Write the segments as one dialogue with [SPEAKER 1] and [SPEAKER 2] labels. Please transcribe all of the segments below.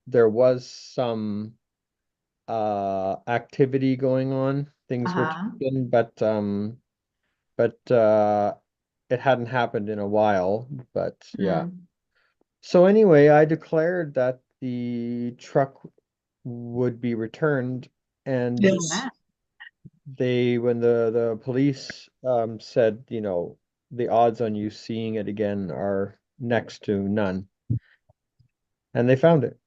[SPEAKER 1] there was some activity going on. Things were
[SPEAKER 2] Uh-huh.
[SPEAKER 1] taken, but it hadn't happened in a while. But yeah.
[SPEAKER 2] Mm.
[SPEAKER 1] So anyway, I declared that the truck would be returned, and
[SPEAKER 3] Yes.
[SPEAKER 2] Amen.
[SPEAKER 1] when the police said, the odds on you seeing it again are next to none, and they found it.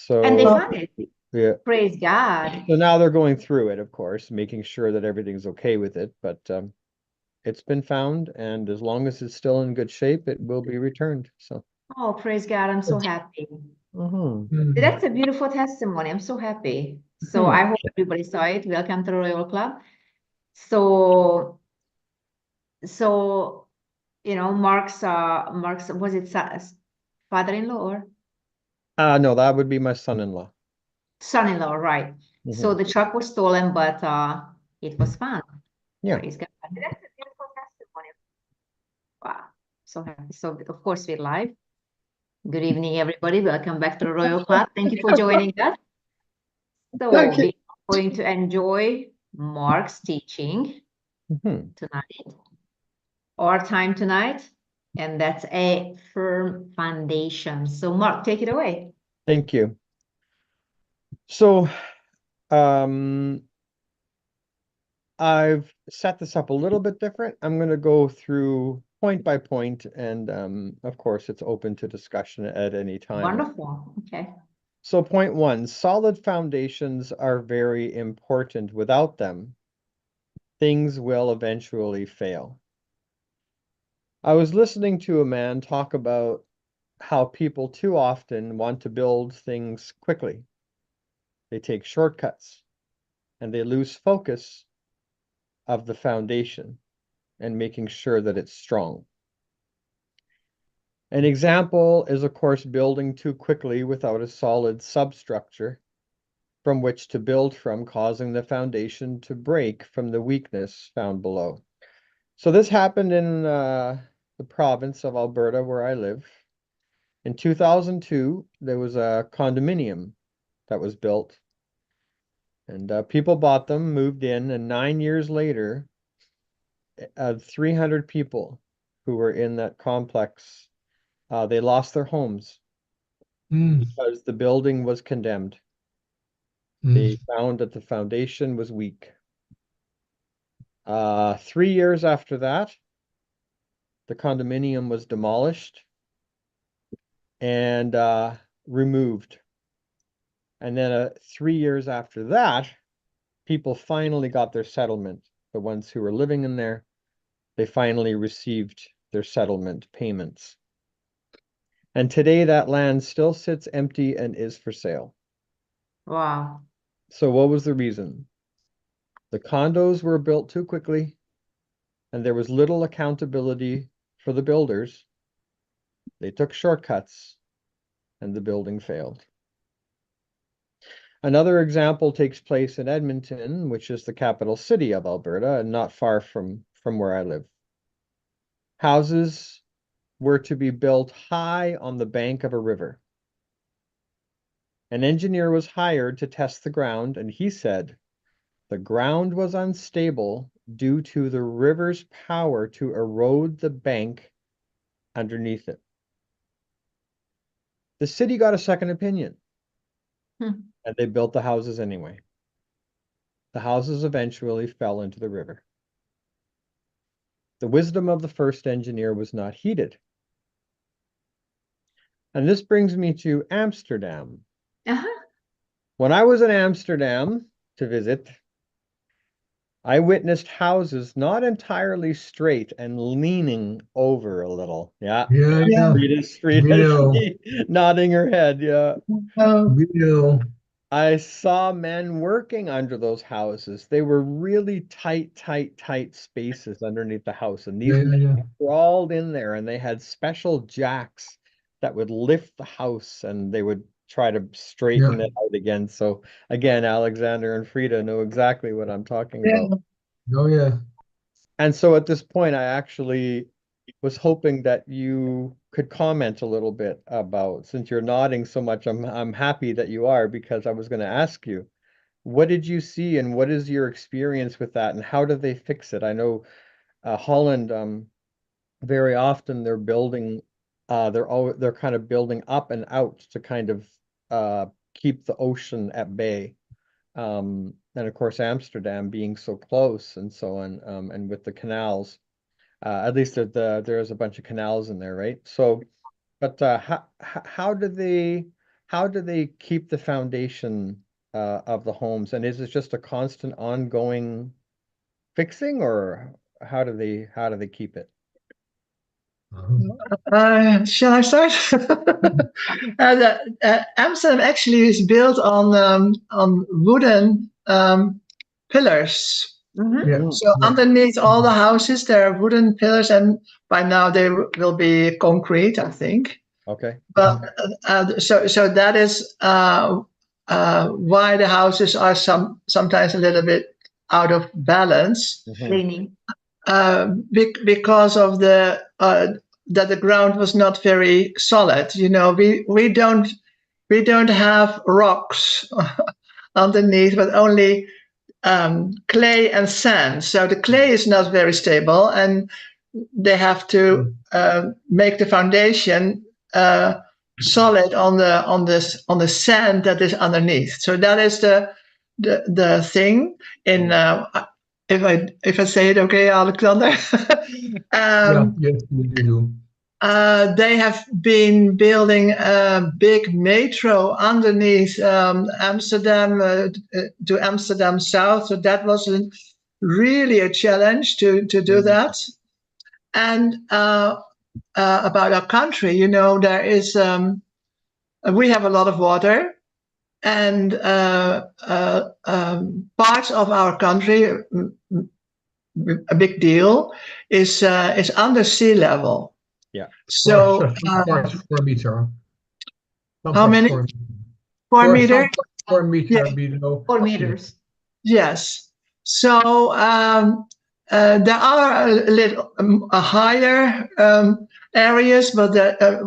[SPEAKER 2] And they
[SPEAKER 1] So
[SPEAKER 2] found it.
[SPEAKER 1] yeah,
[SPEAKER 2] Praise God.
[SPEAKER 1] so now they're going through it, of course, making sure that everything's okay with it, but it's been found, and as long as it's still in good shape, it will be returned. So,
[SPEAKER 2] Oh, praise God. I'm so happy.
[SPEAKER 1] mhm,
[SPEAKER 2] That's a beautiful testimony. I'm so happy. So
[SPEAKER 1] mhm.
[SPEAKER 2] I hope everybody saw it. Welcome to the Royal Club. So, so, Mark's, was it father-in-law or
[SPEAKER 1] No, that would be my son-in-law.
[SPEAKER 2] son-in-law, right? So
[SPEAKER 1] Hmm.
[SPEAKER 2] the truck was stolen, but it was found.
[SPEAKER 1] Yeah.
[SPEAKER 2] Praise God. That's a beautiful testimony. Wow. So happy. So of course we're live. Good evening, everybody. Welcome back to the Royal Club. Thank you for joining us. So
[SPEAKER 3] Okay.
[SPEAKER 2] we are going to enjoy Mark's teaching
[SPEAKER 1] Hmm.
[SPEAKER 2] tonight, our time tonight, and that's a firm foundation. So Mark, take it away.
[SPEAKER 1] Thank you. So, um, I've set this up a little bit different. I'm going to go through point by point, and of course, it's open to discussion at any time.
[SPEAKER 2] Wonderful. Okay.
[SPEAKER 1] So, point one, solid foundations are very important. Without them, things will eventually fail. I was listening to a man talk about how people too often want to build things quickly. They take shortcuts and they lose focus of the foundation and making sure that it's strong. An example is, of course, building too quickly without a solid substructure from which to build from, causing the foundation to break from the weakness found below. So this happened in the province of Alberta, where I live. In 2002, there was a condominium that was built, and people bought them, moved in, and 9 years later, 300 people who were in that complex, they lost their homes
[SPEAKER 3] Mm,
[SPEAKER 1] because the building was condemned. They
[SPEAKER 3] mm,
[SPEAKER 1] found that the foundation was weak. 3 years after that, the condominium was demolished and removed. And then 3 years after that, people finally got their settlement. The ones who were living in there, they finally received their settlement payments. And today that land still sits empty and is for sale.
[SPEAKER 2] Wow.
[SPEAKER 1] So what was the reason? The condos were built too quickly, and there was little accountability for the builders. They took shortcuts, and the building failed. Another example takes place in Edmonton, which is the capital city of Alberta and not far from where I live. Houses were to be built high on the bank of a river. An engineer was hired to test the ground, and he said the ground was unstable due to the river's power to erode the bank underneath it. The city got a second opinion,
[SPEAKER 2] Hmm.
[SPEAKER 1] and they built the houses anyway. The houses eventually fell into the river. The wisdom of the first engineer was not heeded. And this brings me to Amsterdam.
[SPEAKER 2] Uh-huh.
[SPEAKER 1] When I was in Amsterdam to visit, I witnessed houses not entirely straight and leaning over a little. Yeah.
[SPEAKER 3] yeah, yeah.
[SPEAKER 1] Frida's
[SPEAKER 3] Real.
[SPEAKER 1] nodding her head. Yeah.
[SPEAKER 3] Real.
[SPEAKER 1] I saw men working under those houses. They were really tight, tight, tight spaces underneath the house. And these
[SPEAKER 3] Yeah,
[SPEAKER 1] men
[SPEAKER 3] yeah,
[SPEAKER 1] crawled in there and they had special jacks that would lift the house and they would try to
[SPEAKER 3] yeah.
[SPEAKER 1] straighten it out again. So again, Alexander and Frida know exactly what I'm talking
[SPEAKER 3] Yeah.
[SPEAKER 1] about.
[SPEAKER 3] Oh, yeah.
[SPEAKER 1] And so at this point, I actually was hoping that you could comment a little bit about, since you're nodding so much, I'm happy that you are, because I was going to ask you, what did you see and what is your experience with that and how do they fix it? I know Holland, very often they're building, they're kind of building up and out to kind of keep the ocean at bay. And of course, Amsterdam being so close and so on, and with the canals, at least there's a bunch of canals in there, right? So, but how do they keep the foundation of the homes? And is it just a constant ongoing fixing, or how do they keep it?
[SPEAKER 4] Shall I start? Amsterdam actually is built on wooden pillars.
[SPEAKER 3] Yeah.
[SPEAKER 4] So underneath all the houses, there are wooden pillars, and by now they will be concrete, I think.
[SPEAKER 1] Okay.
[SPEAKER 4] But so that is why the houses are sometimes a little bit out of balance.
[SPEAKER 2] Leaning.
[SPEAKER 4] Because of the that the ground was not very solid. You know, we don't have rocks underneath, but only clay and sand. So the clay is not very stable, and they have to make the foundation solid on the sand that is underneath. So that is the thing in. If I say it okay, Alexander.
[SPEAKER 3] Yes, you do.
[SPEAKER 4] They have been building a big metro underneath Amsterdam to Amsterdam South. So that was really a challenge to do that. And about our country, you know, there is we have a lot of water, and parts of our country, a big deal, is under sea level.
[SPEAKER 1] Yeah.
[SPEAKER 4] So
[SPEAKER 3] some parts 4 meter. Some
[SPEAKER 4] how
[SPEAKER 3] parts
[SPEAKER 4] many?
[SPEAKER 3] 4
[SPEAKER 4] 4 meters?
[SPEAKER 3] 4 meter
[SPEAKER 4] Yeah.
[SPEAKER 3] below.
[SPEAKER 2] 4 meters.
[SPEAKER 4] Yes. So there are a little higher areas, but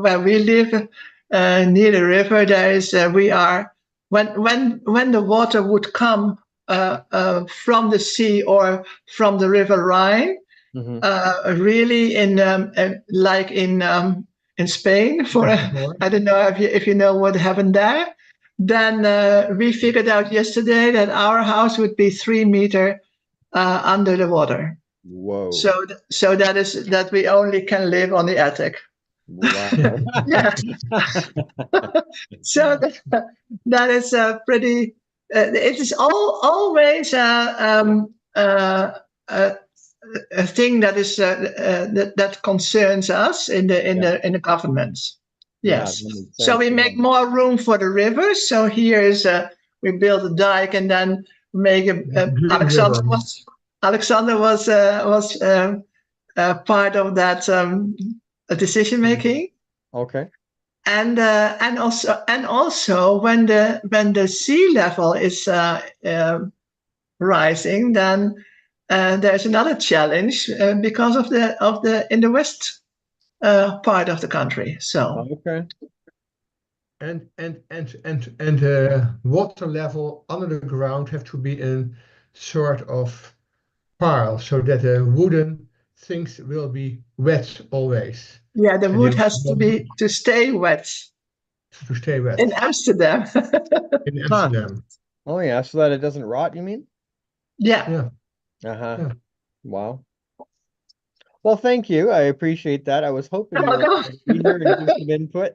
[SPEAKER 4] where we live near the river, there is we are when the water would come from the sea or from the River Rhine, really like in Spain for I don't know if you know what happened there. Then we figured out yesterday that our house would be 3 meter under the water.
[SPEAKER 1] Whoa.
[SPEAKER 4] So that is that we only can live on the attic.
[SPEAKER 1] Wow.
[SPEAKER 4] Yeah. So that is pretty. It is always a thing that is that concerns us in the governments. Yes.
[SPEAKER 1] Yeah,
[SPEAKER 4] so we make more room for the rivers. So here is we build a dike and then make Alexander was part of that decision making.
[SPEAKER 1] Okay.
[SPEAKER 4] And also when the sea level is rising, then there's another challenge because of the in the west part of the country. So
[SPEAKER 1] okay.
[SPEAKER 3] And water level under the ground have to be in sort of pile so that the wooden things will be wet always.
[SPEAKER 4] yeah, the
[SPEAKER 3] So
[SPEAKER 4] wood
[SPEAKER 3] they
[SPEAKER 4] has to stay wet.
[SPEAKER 3] To stay wet.
[SPEAKER 4] In Amsterdam.
[SPEAKER 3] In Amsterdam.
[SPEAKER 1] Oh yeah, so that it doesn't rot, you mean?
[SPEAKER 4] Yeah.
[SPEAKER 1] Yeah. Wow. Well, thank you. I appreciate that. I was hoping you were going to be here and give some input.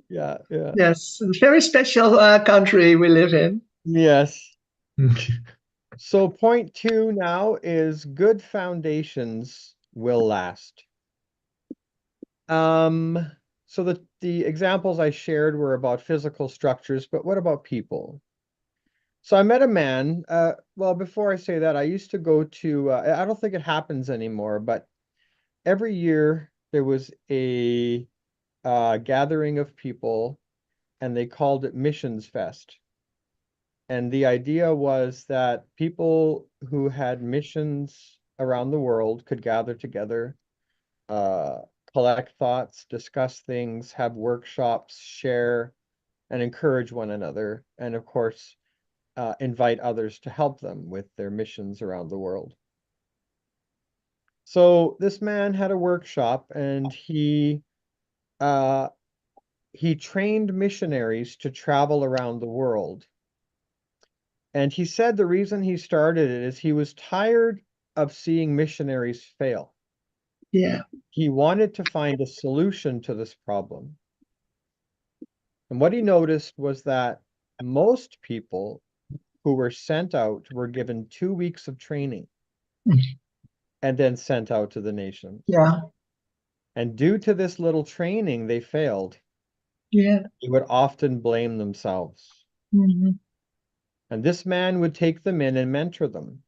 [SPEAKER 1] Yeah.
[SPEAKER 4] Yes, a very special country we live in.
[SPEAKER 1] Yes. So point 2 now is good foundations will last. So the examples I shared were about physical structures, but what about people? So I met a man, well, before I say that, I used to go to, I don't think it happens anymore, but every year there was a gathering of people and they called it Missions Fest. And the idea was that people who had missions around the world could gather together, collect thoughts, discuss things, have workshops, share, and encourage one another, and of course, invite others to help them with their missions around the world. So this man had a workshop, and he trained missionaries to travel around the world. And he said the reason he started it is he was tired of seeing missionaries fail.
[SPEAKER 4] Yeah.
[SPEAKER 1] He wanted to find a solution to this problem. And what he noticed was that most people who were sent out were given 2 weeks of training and then sent out to the nations.
[SPEAKER 4] Yeah.
[SPEAKER 1] And due to this little training, they failed.
[SPEAKER 4] Yeah.
[SPEAKER 1] They would often blame themselves.
[SPEAKER 4] Mm-hmm.
[SPEAKER 1] And this man would take them in and mentor them.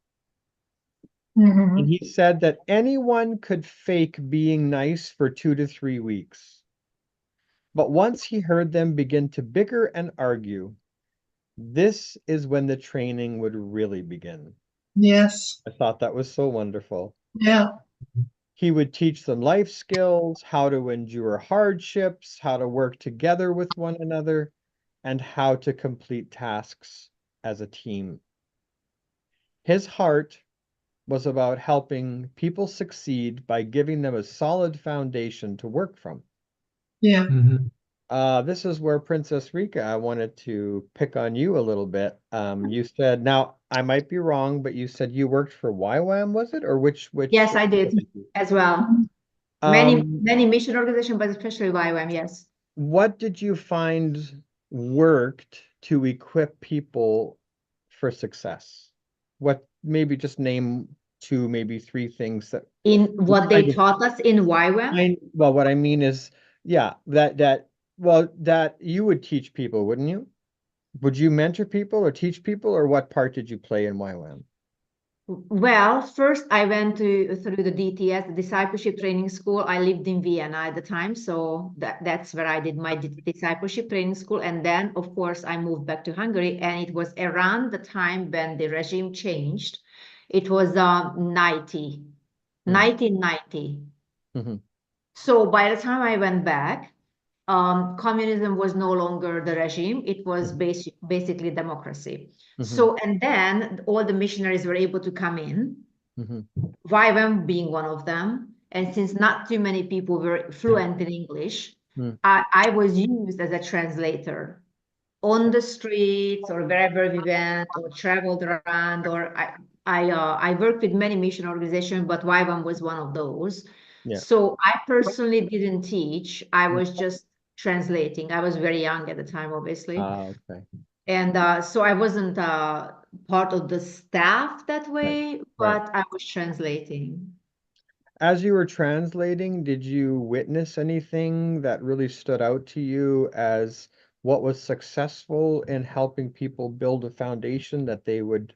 [SPEAKER 4] Mm-hmm.
[SPEAKER 1] And he said that anyone could fake being nice for 2 to 3 weeks. But once he heard them begin to bicker and argue, this is when the training would really begin.
[SPEAKER 4] Yes.
[SPEAKER 1] I thought that was so wonderful.
[SPEAKER 4] Yeah.
[SPEAKER 1] He would teach them life skills, how to endure hardships, how to work together with one another, and how to complete tasks as a team. His heart was about helping people succeed by giving them a solid foundation to work from.
[SPEAKER 4] Yeah.
[SPEAKER 1] This is where Princess Rika, I wanted to pick on you a little bit. You said, now I might be wrong, but you said you worked for YWAM, was it? Or which
[SPEAKER 2] Yes, I did as well. Many
[SPEAKER 1] Um,
[SPEAKER 2] mission organizations, but especially YWAM, yes.
[SPEAKER 1] what did you find worked to equip people for success? What, maybe just name 2, maybe 3 things that
[SPEAKER 2] In what they
[SPEAKER 1] kind of
[SPEAKER 2] taught us in YWAM?
[SPEAKER 1] well, what I mean is, yeah, that you would teach people, wouldn't you? Would you mentor people or teach people, or what part did you play in YWAM?
[SPEAKER 2] Well, first I went through the DTS, the Discipleship Training School. I lived in Vienna at the time, so that's where I did my discipleship training school. And then, of course, I moved back to Hungary, and it was around the time when the regime changed. It was 1990.
[SPEAKER 1] Mm-hmm.
[SPEAKER 2] So by the time I went back, communism was no longer the regime. It was basically democracy.
[SPEAKER 1] Mm-hmm.
[SPEAKER 2] So, and then all the missionaries were able to come in, YWAM being one of them. And since not too many people were fluent in English, I was used as a translator on the streets or wherever we went or traveled around, or I worked with many mission organizations, but YWAM was one of those.
[SPEAKER 1] Yeah.
[SPEAKER 2] So I personally didn't teach. I was just translating. I was very young at the time, obviously.
[SPEAKER 1] Okay.
[SPEAKER 2] And so I wasn't part of the staff that way, but I was translating.
[SPEAKER 1] As you were translating, did you witness anything that really stood out to you as what was successful in helping people build a foundation that they were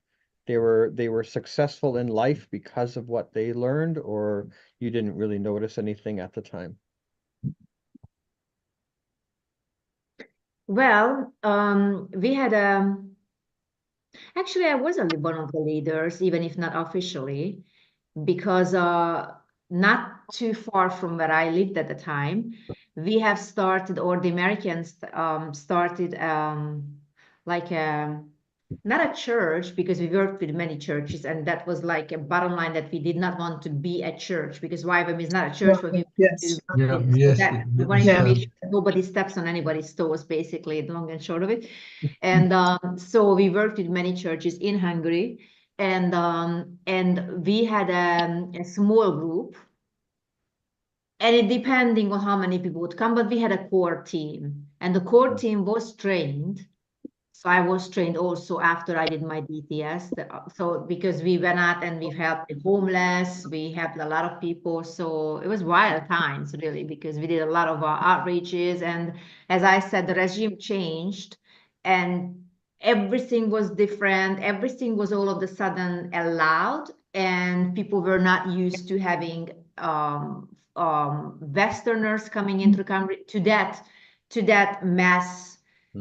[SPEAKER 1] successful in life because of what they learned, or you didn't really notice anything at the time?
[SPEAKER 2] Well, we had actually I was only one of the leaders, even if not officially, because not too far from where I lived at the time, we have started, or the Americans started like not a church, because we worked with many churches, and that was like a bottom line, that we did not want to be a church, because YWAM is not a church, but we
[SPEAKER 4] Yes.
[SPEAKER 2] we wanted to make sure that nobody steps on anybody's toes, basically, the long and short of it. And so we worked with many churches in Hungary, and we had a small group, and it depending on how many people would come, but we had a core team, and the core team was trained. So I was trained also after I did my DTS. So because we went out and we helped the homeless, we helped a lot of people. So it was wild times, really, because we did a lot of outreaches. And as I said, the regime changed and everything was different. Everything was all of a sudden allowed, and people were not used to having Westerners coming into the country to that mass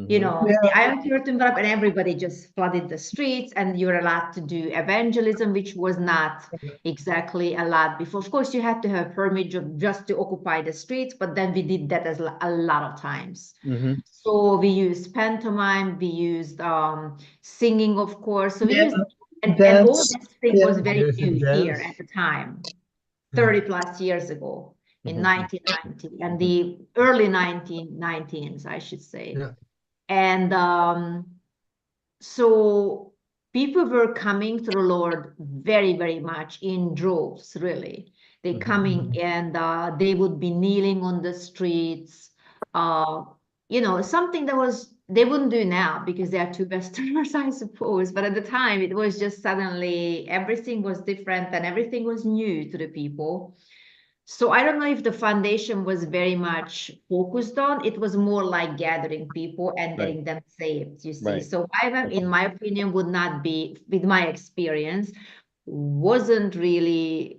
[SPEAKER 2] You know,
[SPEAKER 4] Yeah.
[SPEAKER 2] the Iron Curtain went up and everybody just flooded the streets, and you're allowed to do evangelism, which was not exactly allowed before. Of course, you had to have permit just to occupy the streets, but then we did that as a lot of times. So we used pantomime, we used singing, of course. So we used, and all this thing was very new here at the time, 30 plus years ago, in 1990 and the early 1990s, I should say. And so people were coming to the Lord very, very much in droves, really. They coming and they would be kneeling on the streets, you know, something that was, they wouldn't do now because they are too Westerners, I suppose. But at the time, it was just suddenly everything was different and everything was new to the people. So I don't know if the foundation was very much focused on. It was more like gathering people and getting them saved, you see. So YWAM, in my opinion, would not be, with my experience, wasn't really,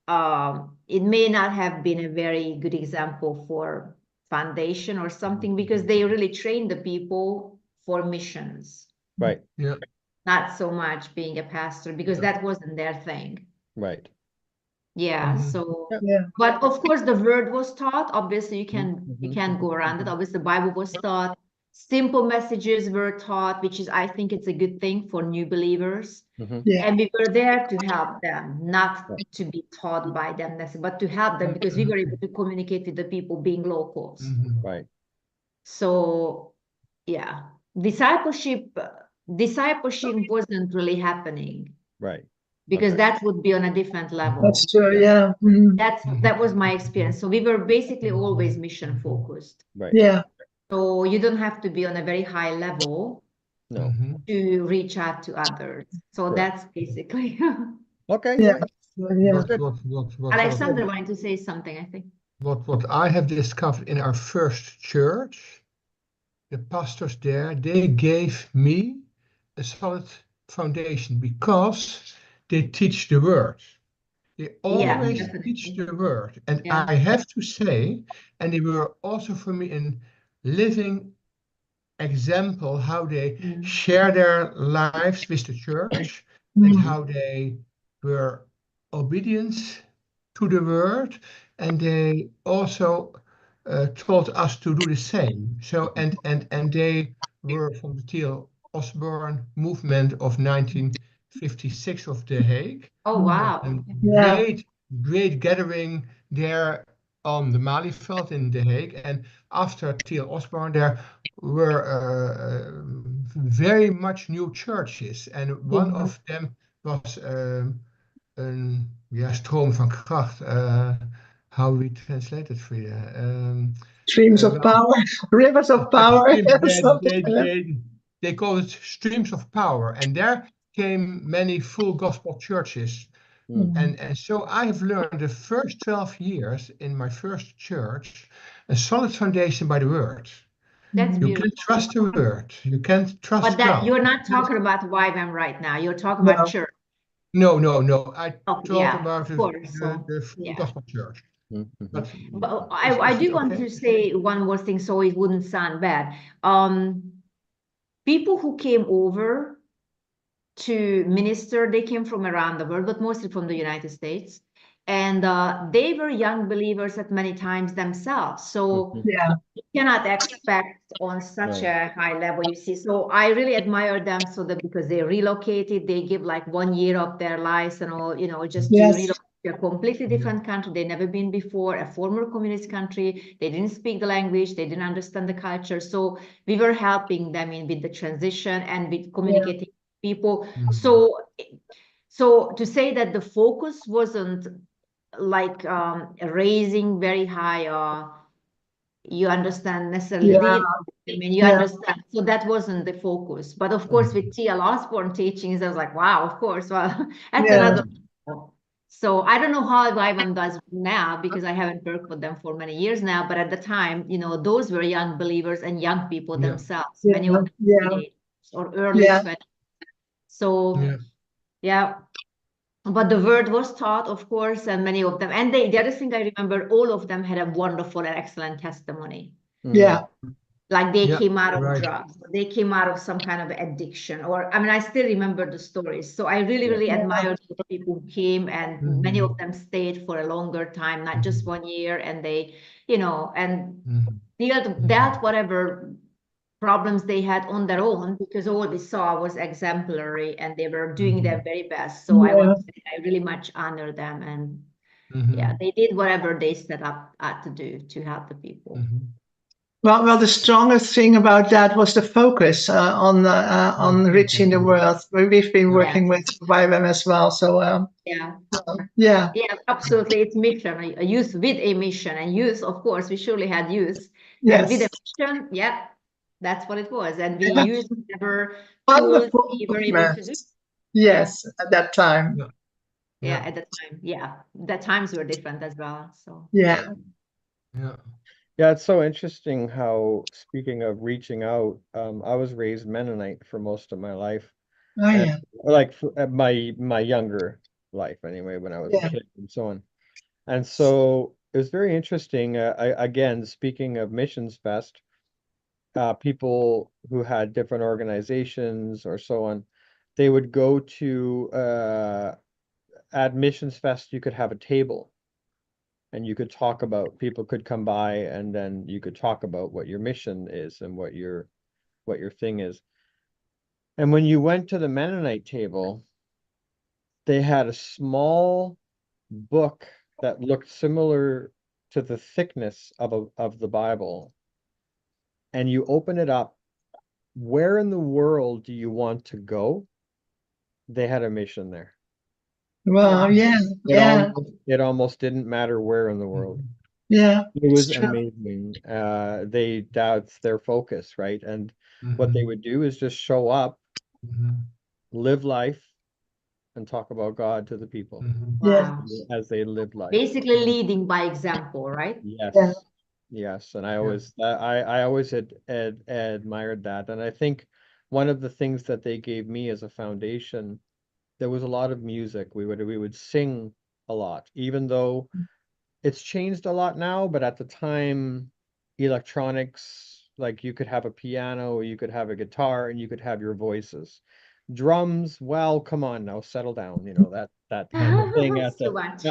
[SPEAKER 2] it may not have been a very good example for foundation or something, because they really trained the people for missions. Not so much being a pastor, because that wasn't their thing. Yeah, so but of course the word was taught. Obviously you can go around it. Obviously the Bible was taught, simple messages were taught, which is, I think it's a good thing for new believers. And we were there to help them, not to be taught by them necessarily, but to help them, because we were able to communicate with the people being locals. So yeah, discipleship wasn't really happening. Because that would be on a different level.
[SPEAKER 4] That's true, yeah.
[SPEAKER 2] That was my experience. So we were basically always mission focused.
[SPEAKER 4] Yeah.
[SPEAKER 2] So you don't have to be on a very high level to reach out to others. So that's basically. Alexander wanted to say something, I think.
[SPEAKER 3] What I have discovered in our first church, the pastors there, they gave me a solid foundation because they teach the word. They always teach the word. And I have to say, and they were also for me a living example how they share their lives with the church and how they were obedient to the word, and they also taught us to do the same. So and they were from the T.L. Osborne movement of 1956 of The Hague.
[SPEAKER 2] Oh wow!
[SPEAKER 3] And great gathering there on the Malieveld in The Hague. And after T.L. Osborne, there were very much new churches, and one of them was stroom van kracht. How we translate it for you?
[SPEAKER 4] Streams of power, rivers of power.
[SPEAKER 3] They call it streams of power, and there came many full gospel churches. And so I have learned the first 12 years in my first church a solid foundation by the word.
[SPEAKER 2] That's
[SPEAKER 3] you
[SPEAKER 2] beautiful.
[SPEAKER 3] can trust the word. You can't trust
[SPEAKER 2] But that
[SPEAKER 3] God.
[SPEAKER 2] you're not talking about YWAM right now. You're talking about church.
[SPEAKER 3] No. I talk about
[SPEAKER 2] of course,
[SPEAKER 3] the full gospel church.
[SPEAKER 2] But I do want to say one more thing, so it wouldn't sound bad. People who came over to minister, they came from around the world, but mostly from the United States. And they were young believers at many times themselves. So you cannot expect on such a high level, you see. So I really admire them, so that because they relocated, they give like 1 year of their lives and all, you know, just to relocate to a completely different country they've never been before, a former communist country. They didn't speak the language, they didn't understand the culture. So we were helping them in with the transition and with communicating with people. So to say that the focus wasn't like raising very high, you understand, necessarily. I mean, you understand. So that wasn't the focus. But of course, with T.L. Osborne teachings, I was like, wow, of course. Well, that's another. So I don't know how YWAM does now, because I haven't worked with them for many years now. But at the time, you know, those were young believers and young people themselves. Many of them teenagers or early 20s. So but the word was taught, of course, and many of them. And the other thing I remember, all of them had a wonderful and excellent testimony. Like they
[SPEAKER 3] Yeah,
[SPEAKER 2] came out of
[SPEAKER 3] right.
[SPEAKER 2] drugs, they came out of some kind of addiction, or I mean, I still remember the stories. So I really, really
[SPEAKER 4] Yeah.
[SPEAKER 2] admire those people who came, and many of
[SPEAKER 3] Mhm.
[SPEAKER 2] them stayed for a longer time, not just 1 year, and they, you know, and
[SPEAKER 3] Mhm.
[SPEAKER 2] dealt whatever problems they had on their own, because all we saw was exemplary and they were doing their very best. So I
[SPEAKER 4] Yeah.
[SPEAKER 2] want to say I really much honor them, and yeah,
[SPEAKER 3] Mhm.
[SPEAKER 2] they did whatever they set up to do to help the people.
[SPEAKER 3] Mhm.
[SPEAKER 4] Well, the strongest thing about that was the focus on reaching the world. We've been working with YWAM as well. So
[SPEAKER 2] Yeah.
[SPEAKER 4] yeah,
[SPEAKER 2] Yeah, absolutely. It's mission, a youth with a mission, and youth, of course, we surely had youth, and with a
[SPEAKER 4] yes,
[SPEAKER 2] mission, yeah, that's what it was. And we used whatever tools
[SPEAKER 4] wonderful
[SPEAKER 2] we were able to do.
[SPEAKER 4] yes, at that time.
[SPEAKER 3] Yeah.
[SPEAKER 2] Yeah, at the time. Yeah, the times were different as well. So
[SPEAKER 4] Yeah,
[SPEAKER 3] Yeah.
[SPEAKER 1] Yeah, it's so interesting how, speaking of reaching out, I was raised Mennonite for most of my life,
[SPEAKER 4] oh
[SPEAKER 1] and
[SPEAKER 4] yeah,
[SPEAKER 1] like my younger life anyway, when I was a
[SPEAKER 4] yeah,
[SPEAKER 1] kid and so on. And so it was very interesting. Again, speaking of Missions Fest, people who had different organizations or so on, they would go to at Missions Fest, you could have a table and you could talk about, people could come by and then you could talk about what your mission is and what your thing is. And when you went to the Mennonite table, they had a small book that looked similar to the thickness of the Bible. And you open it up, where in the world do you want to go? They had a mission there.
[SPEAKER 4] well, yeah, yeah,
[SPEAKER 1] It almost didn't matter where in the world.
[SPEAKER 4] yeah,
[SPEAKER 1] It
[SPEAKER 4] it's
[SPEAKER 1] was
[SPEAKER 4] true.
[SPEAKER 1] amazing. That's their focus, right? And what they
[SPEAKER 3] Mhm.
[SPEAKER 1] would do is just show up,
[SPEAKER 3] Mhm.
[SPEAKER 1] live life, and talk about God to the people
[SPEAKER 3] Mhm.
[SPEAKER 4] Yes,
[SPEAKER 2] wow.
[SPEAKER 1] as they lived life.
[SPEAKER 2] Basically leading by example, right?
[SPEAKER 4] yeah,
[SPEAKER 1] Yes, yes. And
[SPEAKER 3] Yeah.
[SPEAKER 1] I always had admired that. And I think one of the things that they gave me as a foundation, there was a lot of music. We would sing a lot, even though it's changed a lot now, but at the time, electronics, like you could have a piano, you could have a guitar, and you could have your voices. Drums, well, come on now, settle down, that kind of thing
[SPEAKER 2] It's too much.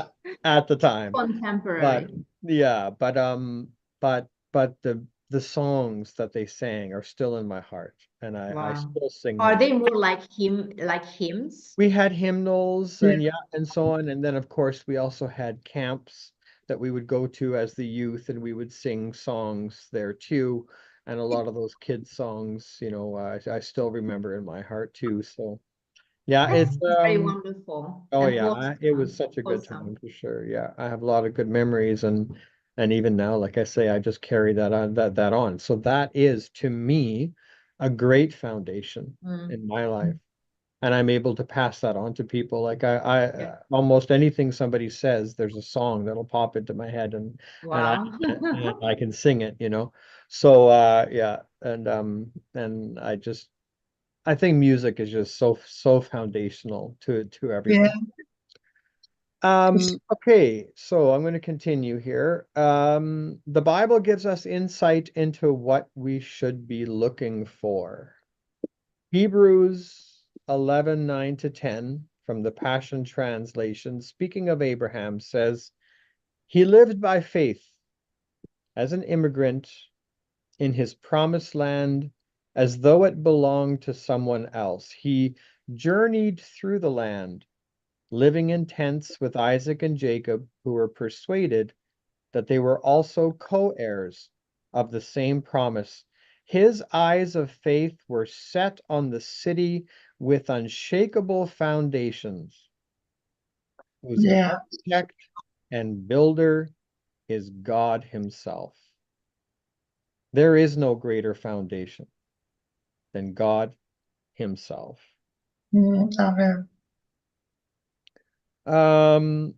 [SPEAKER 1] at the time. But
[SPEAKER 2] Contemporary.
[SPEAKER 1] yeah, but the songs that they sang are still in my heart, and I
[SPEAKER 2] Wow.
[SPEAKER 1] still sing
[SPEAKER 2] Are
[SPEAKER 1] them.
[SPEAKER 2] they more like hymns?
[SPEAKER 1] We had hymnals
[SPEAKER 4] yeah,
[SPEAKER 1] and so on. And then of course we also had camps that we would go to as the youth and we would sing songs there too. And a lot of those kids songs, I still remember in my heart too. So yeah,
[SPEAKER 2] That's
[SPEAKER 1] it's
[SPEAKER 2] very wonderful
[SPEAKER 1] oh
[SPEAKER 2] and
[SPEAKER 1] yeah, it was
[SPEAKER 2] wholesome.
[SPEAKER 1] such a good time
[SPEAKER 2] Wholesome.
[SPEAKER 1] for sure. Yeah, I have a lot of good memories and even now, like I say, I just carry that on. So that is to me a great foundation
[SPEAKER 2] Mm.
[SPEAKER 1] in my life, and I'm able to pass that on to people. Like
[SPEAKER 2] Yeah.
[SPEAKER 1] almost anything somebody says, there's a song that'll pop into my head, and I
[SPEAKER 2] Wow.
[SPEAKER 1] and I can sing it. So yeah, and I think music is just so foundational to
[SPEAKER 4] yeah,
[SPEAKER 1] everything. Okay, so I'm going to continue here. The Bible gives us insight into what we should be looking for. Hebrews 11:9-10 from the Passion Translation, speaking of Abraham, says, he lived by faith as an immigrant in his promised land as though it belonged to someone else. He journeyed through the land, living in tents with Isaac and Jacob, who were persuaded that they were also co-heirs of the same promise. His eyes of faith were set on the city with unshakable foundations, whose
[SPEAKER 4] yeah,
[SPEAKER 1] architect and builder is God Himself. There is no greater foundation than God Himself.
[SPEAKER 4] amen.
[SPEAKER 1] Um,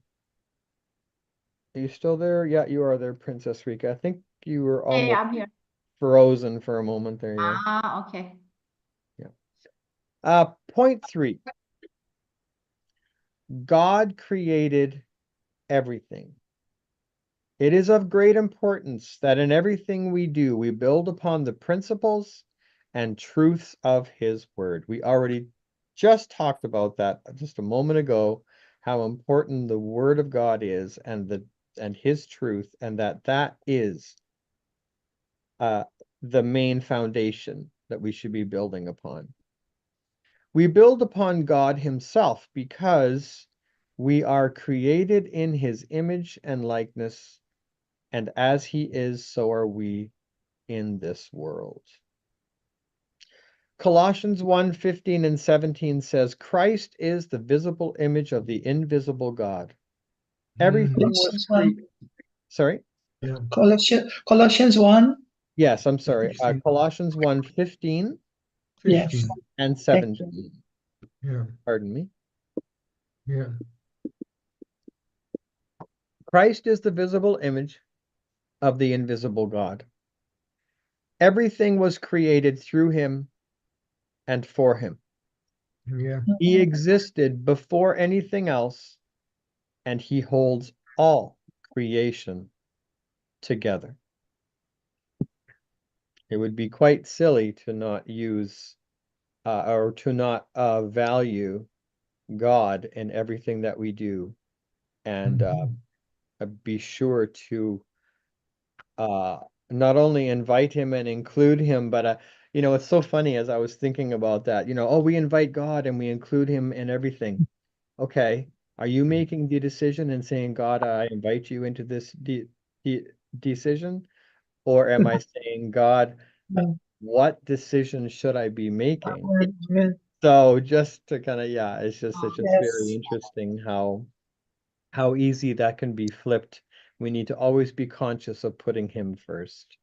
[SPEAKER 1] are you still there? Yeah, you are there, Princess Rika. I think you were
[SPEAKER 2] Hey,
[SPEAKER 1] almost
[SPEAKER 2] I'm here.
[SPEAKER 1] frozen for a moment there, yeah.
[SPEAKER 2] Okay.
[SPEAKER 1] Yeah. Point 3. God created everything. It is of great importance that in everything we do, we build upon the principles and truths of his word. We already just talked about that just a moment ago, how important the word of God is and his truth, and that is the main foundation that we should be building upon. We build upon God himself because we are created in his image and likeness, and as he is, so are we in this world. Colossians 1:15 and 17 says, Christ is the visible image of the invisible God. Everything was
[SPEAKER 4] Colossians 1.
[SPEAKER 1] Sorry?
[SPEAKER 3] Yeah.
[SPEAKER 4] Colossians 1.
[SPEAKER 1] Yes, I'm sorry.
[SPEAKER 3] 15.
[SPEAKER 1] Colossians 1:15
[SPEAKER 4] Yes.
[SPEAKER 3] 15.
[SPEAKER 1] and
[SPEAKER 4] Thank you.
[SPEAKER 1] 17.
[SPEAKER 3] Yeah.
[SPEAKER 1] Pardon me.
[SPEAKER 3] Yeah.
[SPEAKER 1] Christ is the visible image of the invisible God. Everything was created through him and for him.
[SPEAKER 3] Yeah.
[SPEAKER 1] He existed before anything else, and he holds all creation together. It would be quite silly to not use or to not value God in everything that we do, and be sure to not only invite him and include him, but it's so funny as I was thinking about that, oh, we invite God and we include him in everything. Okay, are you making the decision and saying, God, I invite you into this de decision? Or am I saying, God, what decision should I be making? So just to kind of, yeah, it's just very
[SPEAKER 4] Yes.
[SPEAKER 1] interesting how easy that can be flipped. We need to always be conscious of putting him first.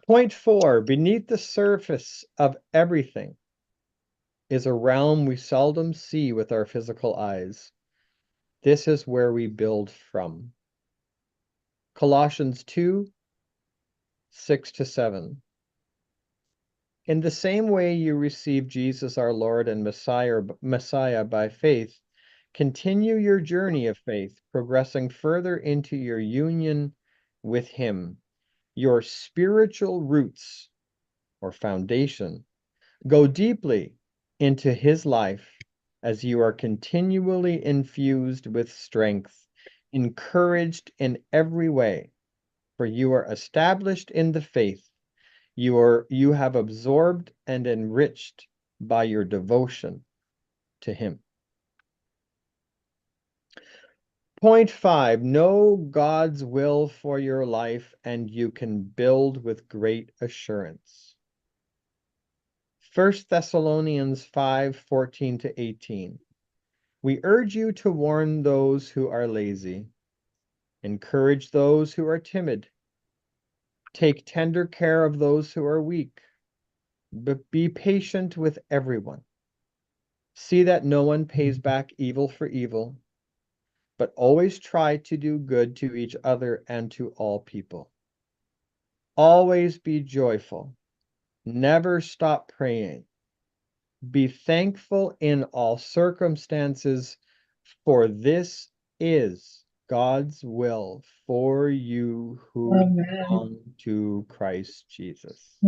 [SPEAKER 1] Point 4, beneath the surface of everything is a realm we seldom see with our physical eyes. This is where we build from. Colossians 2:6-7. In the same way you receive Jesus our Lord and Messiah by faith, continue your journey of faith, progressing further into your union with him. Your spiritual roots or foundation go deeply into his life as you are continually infused with strength, encouraged in every way, for you are established in the faith. You have absorbed and enriched by your devotion to him. Point 5, know God's will for your life and you can build with great assurance. 1 Thessalonians 5:14-18. We urge you to warn those who are lazy, encourage those who are timid, take tender care of those who are weak, but be patient with everyone. See that no one pays back evil for evil, but always try to do good to each other and to all people. Always be joyful. Never stop praying. Be thankful in all circumstances, for this is God's will for you who
[SPEAKER 4] Amen.
[SPEAKER 1] belong to Christ Jesus.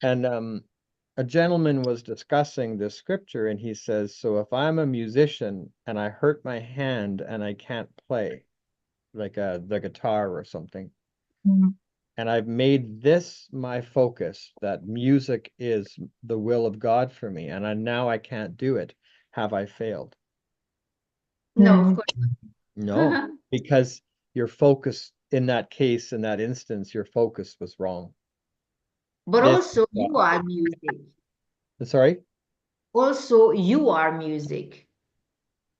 [SPEAKER 1] And a gentleman was discussing this scripture, and he says, so if I'm a musician and I hurt my hand and I can't play, like the guitar or something, and I've made this my focus, that music is the will of God for me, and now I can't do it, have I failed?
[SPEAKER 2] No, of course.
[SPEAKER 1] No, because your focus in that case, in that instance, your focus was wrong.
[SPEAKER 2] But
[SPEAKER 1] This
[SPEAKER 2] also
[SPEAKER 1] is
[SPEAKER 2] you
[SPEAKER 1] God.
[SPEAKER 2] are music.
[SPEAKER 1] Sorry?
[SPEAKER 2] Also you are music.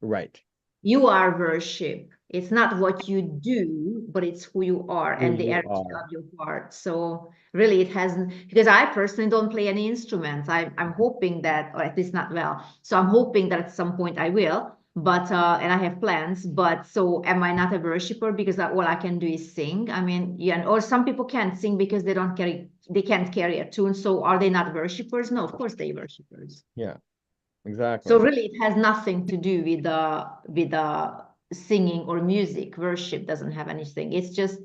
[SPEAKER 1] Right.
[SPEAKER 2] You are worship. It's not what you do, but it's who you are
[SPEAKER 1] Who
[SPEAKER 2] and the
[SPEAKER 1] you
[SPEAKER 2] energy
[SPEAKER 1] are.
[SPEAKER 2] of your heart. So really it hasn't, because I personally don't play any instruments. I'm hoping that, or at least not well. So I'm hoping that at some point I will, but and I have plans, but so am I not a worshiper because all I can do is sing? I mean, yeah, or some people can't sing because they can't carry a tune. So are they not worshipers? No, of course they're worshipers.
[SPEAKER 1] Yeah. Exactly.
[SPEAKER 2] So really, it has nothing to do with the singing or music. Worship doesn't have anything. It's just,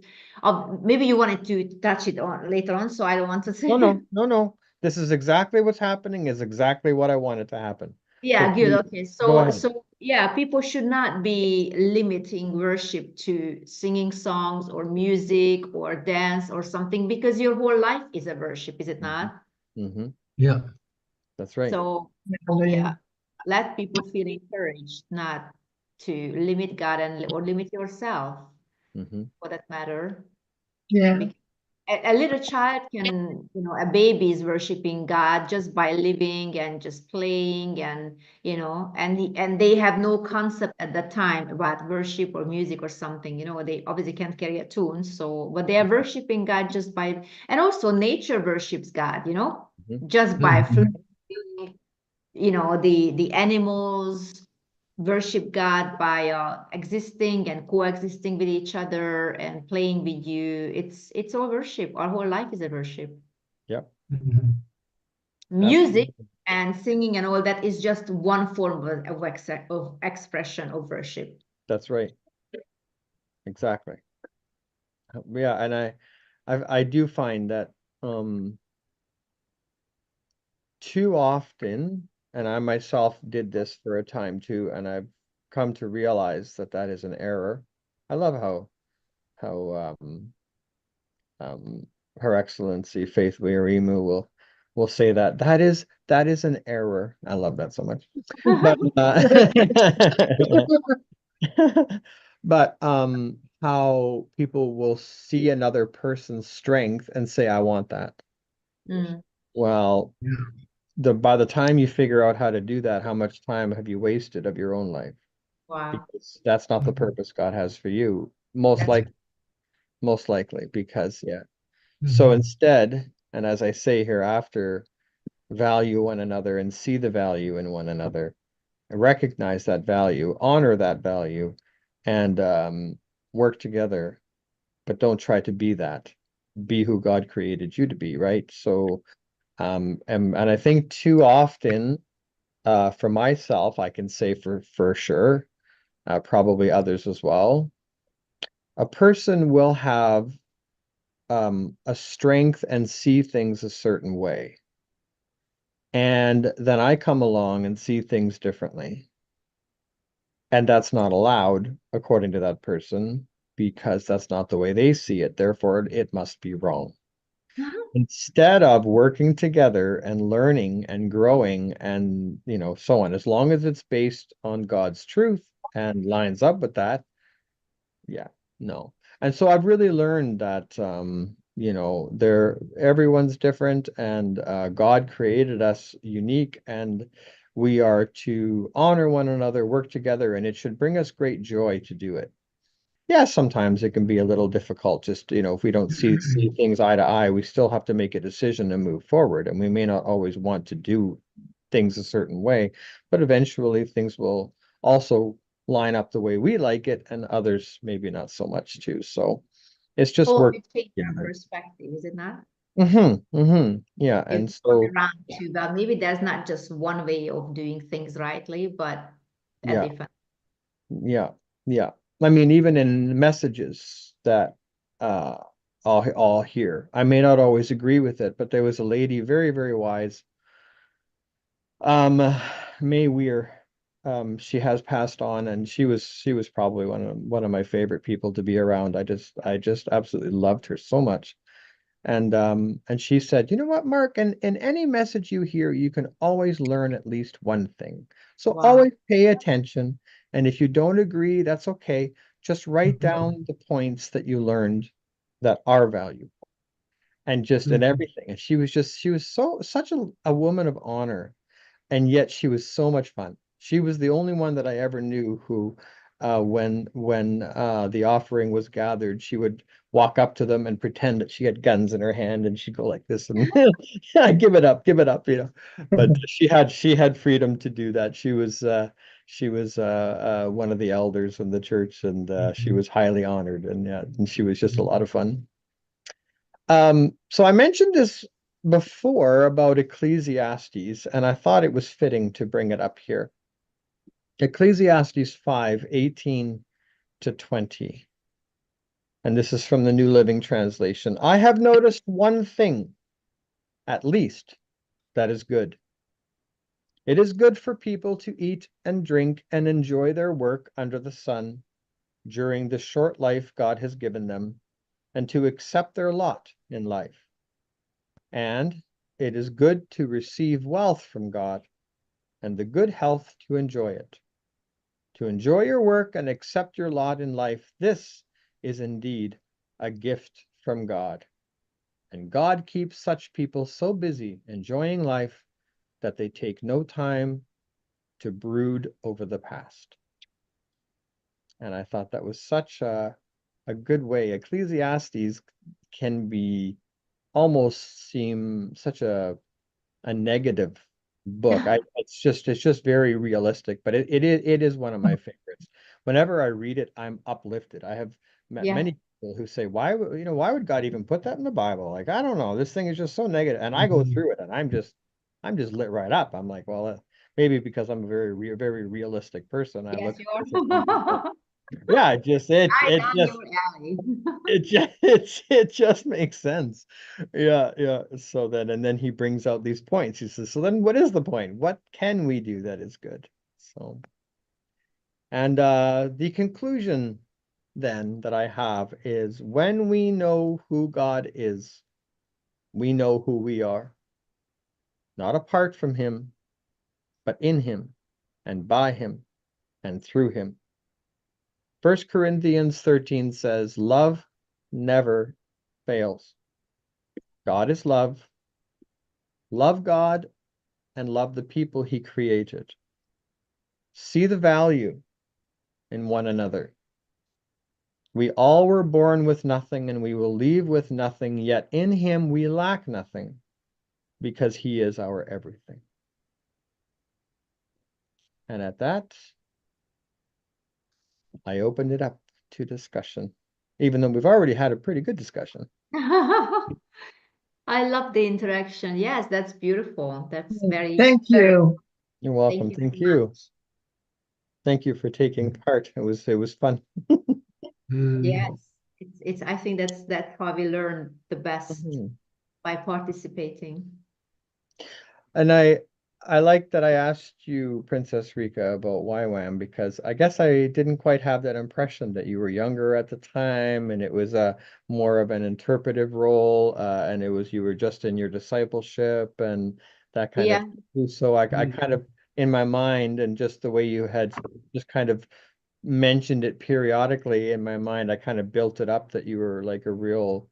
[SPEAKER 2] maybe you wanted to touch it on later on, so I don't want to say.
[SPEAKER 1] No. This is exactly what's happening, is exactly what I wanted to happen.
[SPEAKER 2] Yeah,
[SPEAKER 1] So
[SPEAKER 2] good. Okay.
[SPEAKER 1] go
[SPEAKER 2] So
[SPEAKER 1] ahead.
[SPEAKER 2] yeah, people should not be limiting worship to singing songs or music or dance or something, because your whole life is a worship, is it not?
[SPEAKER 1] Mm-hmm.
[SPEAKER 3] Yeah.
[SPEAKER 1] That's right.
[SPEAKER 2] So yeah, let people feel encouraged not to limit God or limit yourself
[SPEAKER 1] Mm-hmm.
[SPEAKER 2] for that matter.
[SPEAKER 4] Yeah.
[SPEAKER 2] Because a little child can, a baby is worshiping God just by living and just playing, and and they have no concept at that time about worship or music or something. They obviously can't carry a tune, but they are worshiping God just by, and also nature worships God,
[SPEAKER 1] Mm-hmm.
[SPEAKER 2] just by
[SPEAKER 3] Mhm.
[SPEAKER 2] flowing. The animals worship God by existing and coexisting with each other and playing with you. It's all worship. Our whole life is a worship.
[SPEAKER 1] Yep.
[SPEAKER 3] Mhm.
[SPEAKER 2] Music
[SPEAKER 1] Absolutely.
[SPEAKER 2] and singing and all that is just one form of expression of worship.
[SPEAKER 1] That's right. Exactly. Yeah, and I do find that too often, and I myself did this for a time too, and I've come to realize that that is an error. I love how um Her Excellency Faith Weirimu will say that that is an error. I love that so much. But but how people will see another person's strength and say, I want that.
[SPEAKER 2] Mm,
[SPEAKER 1] Well,
[SPEAKER 3] Yeah.
[SPEAKER 1] by the time you figure out how to do that, how much time have you wasted of your own life?
[SPEAKER 2] wow.
[SPEAKER 1] Because that's not the
[SPEAKER 3] Mhm.
[SPEAKER 1] purpose God has for you. Most likely, because yeah. So
[SPEAKER 3] Mhm.
[SPEAKER 1] instead, and as I say hereafter, value one another and see the value in one another, recognize that value, honor that value, and work together, but don't try to be that. Be who God created you to be, right? So, and I think too often, for myself, I can say for sure, probably others as well, a person will have a strength and see things a certain way. And then I come along and see things differently. And that's not allowed according to that person because that's not the way they see it. Therefore, it must be wrong. Instead of working together and learning and growing and, so on, as long as it's based on God's truth and lines up with that, yeah, no. And so I've really learned that, everyone's different and God created us unique and we are to honor one another, work together, and it should bring us great joy to do it. Yeah, sometimes it can be a little difficult, just, if we don't see things eye to eye, we still have to make a decision and move forward. And we may not always want to do things a certain way, but eventually things will also line up the way we like it, and others maybe not so much too. So it's just
[SPEAKER 2] Or
[SPEAKER 1] work
[SPEAKER 2] you change your
[SPEAKER 1] together.
[SPEAKER 2] perspective, is it not?
[SPEAKER 1] Yeah.
[SPEAKER 2] You
[SPEAKER 1] And
[SPEAKER 2] come
[SPEAKER 1] so,
[SPEAKER 2] around to that. Maybe there's not just one way of doing things rightly, but a
[SPEAKER 1] yeah,
[SPEAKER 2] different.
[SPEAKER 1] yeah, yeah. I mean, even in messages that uh I'll hear, I may not always agree with it, but there was a lady, very, very wise, um, May Weir. She has passed on, and she was probably one of my favorite people to be around. I just absolutely loved her so much. And she said, you know what, Mark, in any message you hear, you can always learn at least one thing. So
[SPEAKER 2] Wow.
[SPEAKER 1] always pay attention. And if you don't agree, that's okay. Just write
[SPEAKER 3] Mhm.
[SPEAKER 1] down the points that you learned that are valuable and just in
[SPEAKER 3] Mhm.
[SPEAKER 1] everything. And she was such a woman of honor, and yet she was so much fun. She was the only one that I ever knew who, when the offering was gathered, she would walk up to them and pretend that she had guns in her hand, and she'd go like this and give it up, But she had freedom to do that. She was one of the elders in the church, and she was highly honored, and yeah, and she was just a lot of fun. So I mentioned this before about Ecclesiastes, and I thought it was fitting to bring it up here. Ecclesiastes 5:18-20. And this is from the New Living Translation. I have noticed one thing, at least, that is good. It is good for people to eat and drink and enjoy their work under the sun during the short life God has given them, and to accept their lot in life. And it is good to receive wealth from God and the good health to enjoy it. To enjoy your work and accept your lot in life, this is indeed a gift from God. And God keeps such people so busy enjoying life that they take no time to brood over the past. And I thought that was such a good way. Ecclesiastes can be almost seem such a negative book. It's just very realistic, but it is one of my favorites. Whenever I read it, I'm uplifted. I have met
[SPEAKER 2] Yeah.
[SPEAKER 1] many people who say, why would God even put that in the Bible? Like, I don't know, this thing is just so negative. And I go through it and I'm just lit right up. I'm like, well, maybe because I'm a very realistic person. I
[SPEAKER 2] Yes,
[SPEAKER 1] look
[SPEAKER 2] you
[SPEAKER 1] at this and I'm just like,
[SPEAKER 2] are.
[SPEAKER 1] yeah, it just it
[SPEAKER 2] Right
[SPEAKER 1] it
[SPEAKER 2] down
[SPEAKER 1] just
[SPEAKER 2] your alley.
[SPEAKER 1] it just makes sense. Yeah. So then, and then he brings out these points. He says, so then what is the point? What can we do that is good? So, and the conclusion then that I have is when we know who God is, we know who we are, not apart from him, but in him and by him and through him. 1 Corinthians 13 says, love never fails. God is love. Love God and love the people he created. See the value in one another. We all were born with nothing and we will leave with nothing, yet in him we lack nothing because he is our everything. And at that, I opened it up to discussion, even though we've already had a pretty good discussion.
[SPEAKER 2] I love the interaction. Yes, that's beautiful. That's very,
[SPEAKER 4] Thank
[SPEAKER 2] very,
[SPEAKER 4] you.
[SPEAKER 1] You're
[SPEAKER 2] thank
[SPEAKER 1] welcome.
[SPEAKER 2] you
[SPEAKER 1] Thank
[SPEAKER 2] so
[SPEAKER 1] you.
[SPEAKER 2] much.
[SPEAKER 1] Thank you for taking part. It was fun.
[SPEAKER 2] Yes, it's I think that's how we learn the best,
[SPEAKER 1] Mhm.
[SPEAKER 2] by participating.
[SPEAKER 1] And I like that I asked you, Princess Rika, about YWAM because I guess I didn't quite have that impression that you were younger at the time and it was a more of an interpretive role, and it was you were just in your discipleship and that kind of
[SPEAKER 2] Yeah.
[SPEAKER 1] thing. So I kind of in my mind and just the way you had just kind of mentioned it periodically in my mind, I kind of built it up that you were like a real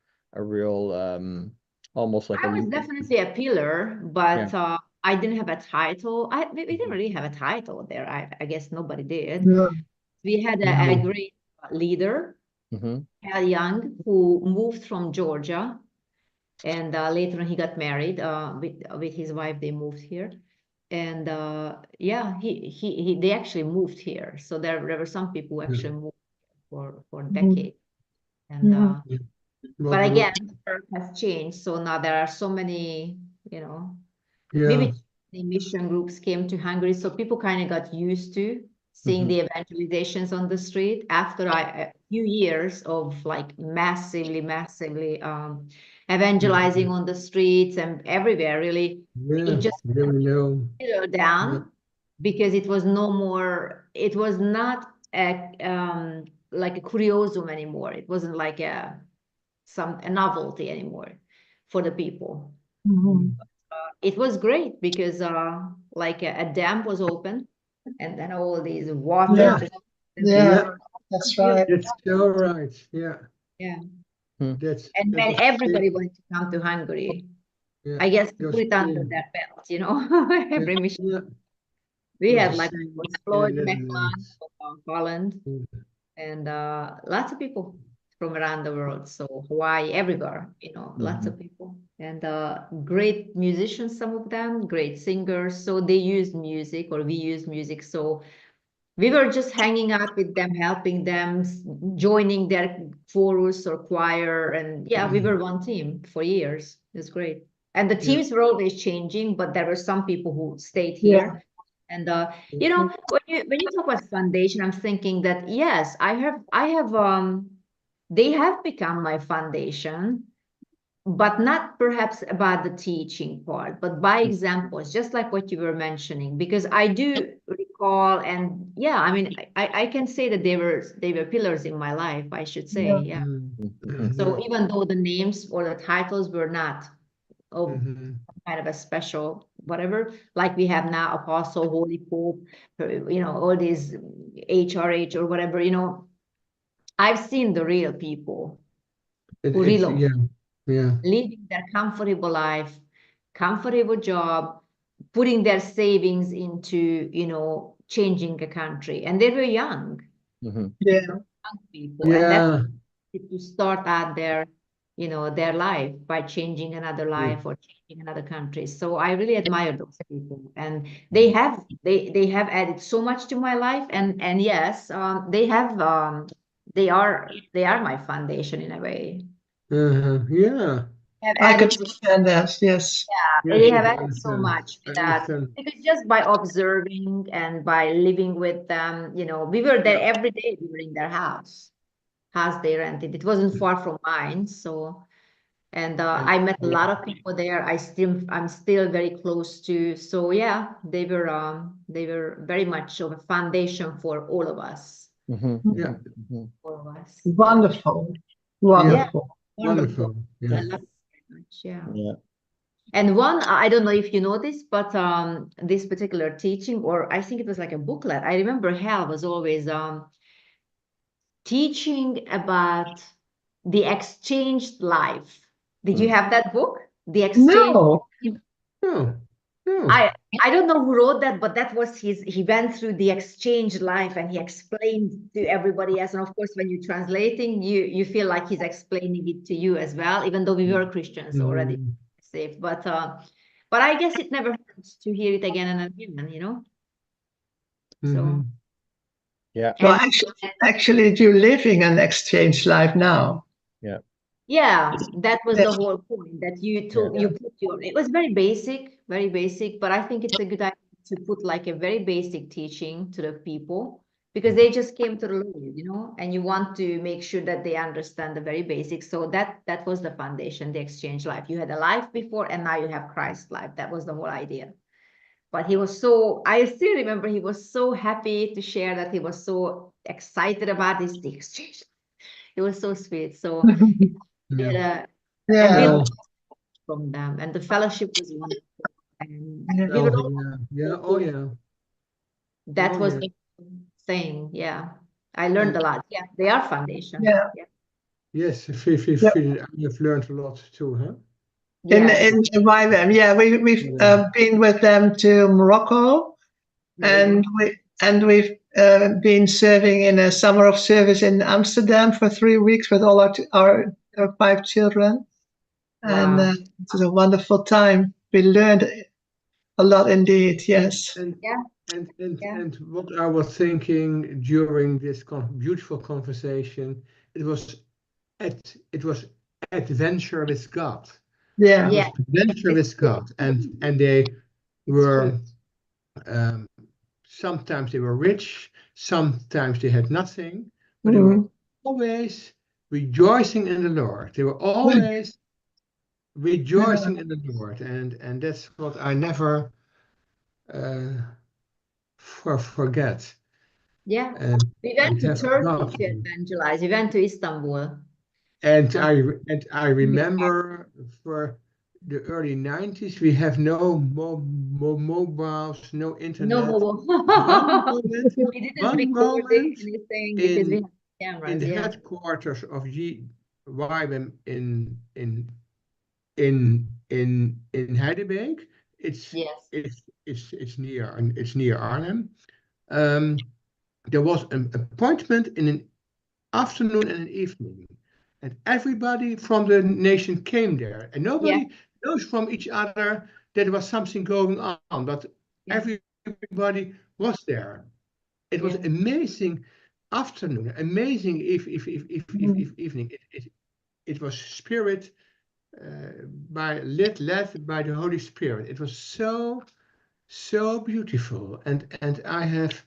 [SPEAKER 1] almost like a
[SPEAKER 2] I was
[SPEAKER 1] leader.
[SPEAKER 2] definitely a pillar,
[SPEAKER 1] Yeah.
[SPEAKER 2] but I didn't have a title. We didn't really have a title there. I guess nobody did.
[SPEAKER 3] Yeah.
[SPEAKER 2] We had a
[SPEAKER 3] No.
[SPEAKER 2] great leader,
[SPEAKER 1] Mm-hmm.
[SPEAKER 2] Hal Young, who moved from Georgia, and later on he got married with his wife. They moved here, and yeah, they actually moved here. So there were some people who actually moved for decades, and
[SPEAKER 3] Yeah.
[SPEAKER 2] but
[SPEAKER 3] Well,
[SPEAKER 2] again, Earth has changed. So now there are so many, you know,
[SPEAKER 3] yeah.
[SPEAKER 2] maybe the mission groups came to Hungary, so people kind of got used to seeing
[SPEAKER 1] Mm-hmm.
[SPEAKER 2] the evangelizations on the street after a few years of like massively evangelizing on the streets and everywhere. Really,
[SPEAKER 3] Yeah.
[SPEAKER 2] it just
[SPEAKER 3] Really know.
[SPEAKER 2] settled
[SPEAKER 3] Yeah.
[SPEAKER 2] down because it was no more. It was not like a curiosum anymore. It wasn't like a novelty anymore for the people. It was great because like a dam was open and then all these water
[SPEAKER 4] Yeah.
[SPEAKER 2] just
[SPEAKER 4] Yeah,
[SPEAKER 3] Yeah.
[SPEAKER 4] that's right.
[SPEAKER 3] That's so right. Yeah.
[SPEAKER 2] yeah.
[SPEAKER 3] That's
[SPEAKER 2] And
[SPEAKER 3] that
[SPEAKER 2] then
[SPEAKER 3] was
[SPEAKER 2] everybody wanted to come to Hungary.
[SPEAKER 3] yeah.
[SPEAKER 2] I guess to
[SPEAKER 3] That was
[SPEAKER 2] put it under
[SPEAKER 3] thing.
[SPEAKER 2] their belt, you know.
[SPEAKER 3] Yeah.
[SPEAKER 2] Every mission.
[SPEAKER 3] Yeah.
[SPEAKER 2] We
[SPEAKER 3] That was
[SPEAKER 2] had
[SPEAKER 3] the
[SPEAKER 2] like
[SPEAKER 3] same in the
[SPEAKER 2] Floyd McClung
[SPEAKER 3] Netherlands.
[SPEAKER 2] from Holland and lots of people from around the world. So Hawaii, everywhere, you know, lots
[SPEAKER 1] Mm-hmm.
[SPEAKER 2] of people. And great musicians, some of them, great singers. So they used music or we used music. So we were just hanging out with them, helping them, joining their chorus or choir. And yeah, we were one team for years. It's great. And the
[SPEAKER 3] Yeah.
[SPEAKER 2] teams were always changing, but there were some people who stayed
[SPEAKER 4] Yeah.
[SPEAKER 2] here. And you know, when you talk about foundation, I'm thinking that yes, they have become my foundation, but not perhaps about the teaching part, but by examples, just like what you were mentioning, because I do recall, and yeah, I mean, I can say that they were pillars in my life, I should say, yeah.
[SPEAKER 1] Mhm.
[SPEAKER 2] So
[SPEAKER 3] Yeah.
[SPEAKER 2] even though the names or the titles were not of
[SPEAKER 3] Mhm.
[SPEAKER 2] kind of a special whatever, like we have now, Apostle, Holy Pope, you know, all these HRH or whatever, you know, I've seen the real people who really
[SPEAKER 3] Yeah.
[SPEAKER 2] living their comfortable life, comfortable job, putting their savings into, you know, changing a country. And they were young,
[SPEAKER 1] Mhm.
[SPEAKER 4] Yeah.
[SPEAKER 2] young people. And that's
[SPEAKER 3] Yeah.
[SPEAKER 2] to start out their, you know, their life by changing another
[SPEAKER 3] Yeah.
[SPEAKER 2] life or changing another country. So I really admire those people. And they have added so much to my life. And yes, they are my foundation in a way.
[SPEAKER 3] Yeah.
[SPEAKER 2] Have
[SPEAKER 4] I could
[SPEAKER 2] added
[SPEAKER 4] understand that. Yes.
[SPEAKER 3] Yes,
[SPEAKER 2] they
[SPEAKER 3] I
[SPEAKER 2] have
[SPEAKER 3] can
[SPEAKER 2] added so
[SPEAKER 3] understand.
[SPEAKER 2] much
[SPEAKER 3] I
[SPEAKER 2] with that
[SPEAKER 3] understand.
[SPEAKER 2] because just by observing and by living with them, you know, we were there
[SPEAKER 3] Yeah.
[SPEAKER 2] every day. We were in their house they rented. It wasn't far from mine, so and
[SPEAKER 3] And
[SPEAKER 2] I met a lot of people there. I'm still very close to. So yeah, they were very much of a foundation for all of us.
[SPEAKER 1] Mhm.
[SPEAKER 3] yeah.
[SPEAKER 1] Mhm.
[SPEAKER 2] All of us. Yeah.
[SPEAKER 4] Wonderful.
[SPEAKER 3] Yeah.
[SPEAKER 2] Yeah.
[SPEAKER 4] Wonderful.
[SPEAKER 2] Wonderful.
[SPEAKER 3] Wonderful.
[SPEAKER 2] I
[SPEAKER 3] Yeah.
[SPEAKER 2] love it very much. Yeah.
[SPEAKER 1] Yeah.
[SPEAKER 2] And one, I don't know if you know this, but this particular teaching, or I think it was like a booklet. I remember Hal was always teaching about the exchanged life. Did you
[SPEAKER 1] Mm.
[SPEAKER 2] have that book? The exchange.
[SPEAKER 4] No.
[SPEAKER 3] Oh. No.
[SPEAKER 2] I I don't know who wrote that, but that was he went through the exchange life and he explained to everybody else. And of course, when you're translating, you feel like he's explaining it to you as well, even though we were Christians already
[SPEAKER 3] Mhm.
[SPEAKER 2] saved. But I guess it never hurts to hear it again and again, you know. So
[SPEAKER 3] Mhm.
[SPEAKER 1] Yeah.
[SPEAKER 4] So
[SPEAKER 2] and
[SPEAKER 4] actually, you're living an exchange life now.
[SPEAKER 1] Yeah.
[SPEAKER 2] yeah, that was
[SPEAKER 4] Yes.
[SPEAKER 2] the whole point that
[SPEAKER 1] Yeah.
[SPEAKER 2] you put your, it was very basic, but I think it's a good idea to put like a very basic teaching to the people because they just came to the Lord, you know, and you want to make sure that they understand the very basics. So that was the foundation, the exchange life. You had a life before and now you have Christ life. That was the whole idea. But he was so, I still remember he was so happy to share that he was so excited about this, the exchange. It was so sweet. So
[SPEAKER 3] Yeah.
[SPEAKER 2] and we
[SPEAKER 4] Yeah.
[SPEAKER 2] learned
[SPEAKER 3] Oh.
[SPEAKER 2] from them, and the fellowship was wonderful. And
[SPEAKER 4] Yeah.
[SPEAKER 2] we were
[SPEAKER 3] Oh.
[SPEAKER 2] all
[SPEAKER 3] Yeah. Yeah. Oh.
[SPEAKER 2] so
[SPEAKER 3] Yeah.
[SPEAKER 2] that
[SPEAKER 3] Oh.
[SPEAKER 2] was
[SPEAKER 3] Yeah.
[SPEAKER 2] the thing. Yeah, I learned
[SPEAKER 3] And
[SPEAKER 2] a lot. Yeah, they are foundation.
[SPEAKER 4] Yeah.
[SPEAKER 2] Yeah.
[SPEAKER 3] yes,
[SPEAKER 4] Yeah.
[SPEAKER 3] you've learned a lot too, huh?
[SPEAKER 2] Yes.
[SPEAKER 4] In YWAM, yeah, we've
[SPEAKER 3] Yeah.
[SPEAKER 4] been with them to Morocco,
[SPEAKER 3] Yeah.
[SPEAKER 4] and we've been serving in a summer of service in Amsterdam for 3 weeks with all our 5 children, and
[SPEAKER 2] Wow.
[SPEAKER 4] it was a wonderful time. We learned a lot indeed. Yes.
[SPEAKER 3] And
[SPEAKER 2] Yeah.
[SPEAKER 3] and and
[SPEAKER 2] Yeah.
[SPEAKER 3] and what I was thinking during this beautiful conversation, it was it was adventure with God. It
[SPEAKER 4] Yeah.
[SPEAKER 2] Yeah.
[SPEAKER 3] was adventure
[SPEAKER 2] It's
[SPEAKER 3] with
[SPEAKER 2] true.
[SPEAKER 3] God, and they
[SPEAKER 2] It's true.
[SPEAKER 3] were um, sometimes they were rich, sometimes they had nothing, but they were
[SPEAKER 4] Mhm.
[SPEAKER 3] always rejoicing in the Lord. They were always
[SPEAKER 4] Yeah.
[SPEAKER 3] rejoicing in the Lord, and that's what I never uh, forget.
[SPEAKER 2] Yeah. We
[SPEAKER 3] And
[SPEAKER 2] went to
[SPEAKER 3] have
[SPEAKER 2] Turkey
[SPEAKER 3] God.
[SPEAKER 2] to evangelize. We went to Istanbul.
[SPEAKER 3] And
[SPEAKER 2] Uh,
[SPEAKER 3] I remember for the early 90s, we have no mobiles, no
[SPEAKER 2] no
[SPEAKER 3] internet.
[SPEAKER 2] mobile.
[SPEAKER 3] One moment,
[SPEAKER 2] We didn't
[SPEAKER 3] one
[SPEAKER 2] record
[SPEAKER 3] moment
[SPEAKER 2] anything because we
[SPEAKER 3] in
[SPEAKER 2] had
[SPEAKER 3] in
[SPEAKER 2] cameras.
[SPEAKER 3] the
[SPEAKER 2] Yeah.
[SPEAKER 3] headquarters of YWAM in Heidelberg. It's
[SPEAKER 2] Yes.
[SPEAKER 3] it's near Arnhem. Um, there was an appointment in an afternoon and an evening, and everybody from the nation came there, and
[SPEAKER 2] Yeah.
[SPEAKER 3] nobody knows from each other that there was something going on, but
[SPEAKER 2] Yeah.
[SPEAKER 3] everybody was there. It was
[SPEAKER 2] Yeah.
[SPEAKER 3] amazing afternoon, amazing evening. It was spirit led by the Holy Spirit. It was so beautiful, and I have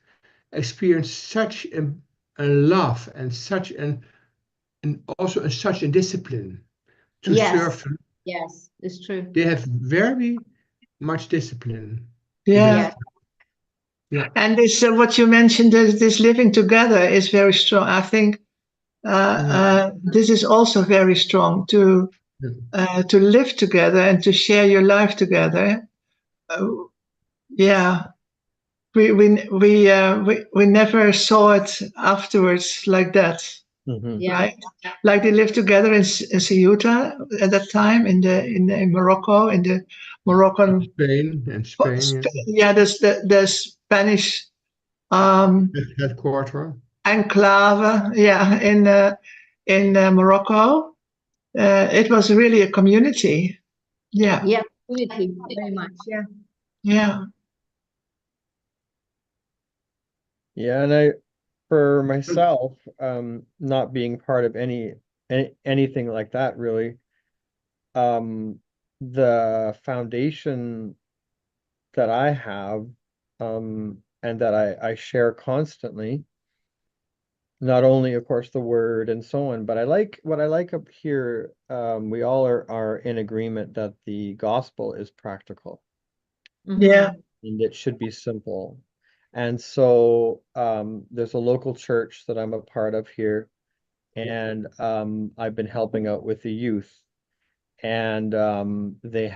[SPEAKER 3] experienced such a love and such and also such a discipline to
[SPEAKER 2] Yes,
[SPEAKER 3] serve.
[SPEAKER 2] yes, it's true.
[SPEAKER 3] They have very much discipline.
[SPEAKER 4] Yeah.
[SPEAKER 2] Yes.
[SPEAKER 3] Yeah.
[SPEAKER 4] And this, what you mentioned, this living together is very strong. I think this is also very strong to live together and to share your life together. Yeah, we never saw it afterwards like that,
[SPEAKER 2] Yeah.
[SPEAKER 4] right? Like they lived together in Ceuta at that time in Morocco, in the Moroccan
[SPEAKER 3] Spain,
[SPEAKER 4] yeah, the Spanish
[SPEAKER 3] headquarter.
[SPEAKER 4] enclave, yeah, in Morocco. It was really a community. Yeah,
[SPEAKER 2] Yeah, community, very much. Yeah.
[SPEAKER 4] yeah,
[SPEAKER 1] Yeah, and for myself, not being part of anything like that really, um, the foundation that I have, and that I share constantly, not only, of course, the word and so on, but what I like up here, we all are in agreement that the gospel is practical
[SPEAKER 4] yeah,
[SPEAKER 1] and it should be simple. And so there's a local church that I'm a part of here, and I've been helping out with the youth. And they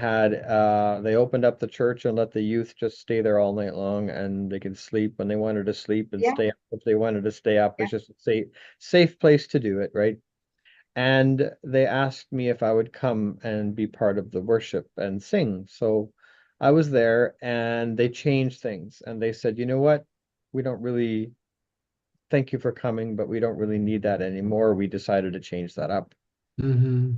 [SPEAKER 1] opened up the church and let the youth just stay there all night long, and they could sleep when they wanted to sleep and
[SPEAKER 2] Yeah.
[SPEAKER 1] stay up if they wanted to stay up.
[SPEAKER 2] Yeah.
[SPEAKER 1] It's just a safe place to do it, right? And they asked me if I would come and be part of the worship and sing. So I was there, and they changed things, and they said, you know what? We don't really thank you for coming, but we don't really need that anymore. We decided to change that up.
[SPEAKER 3] Mm-hmm.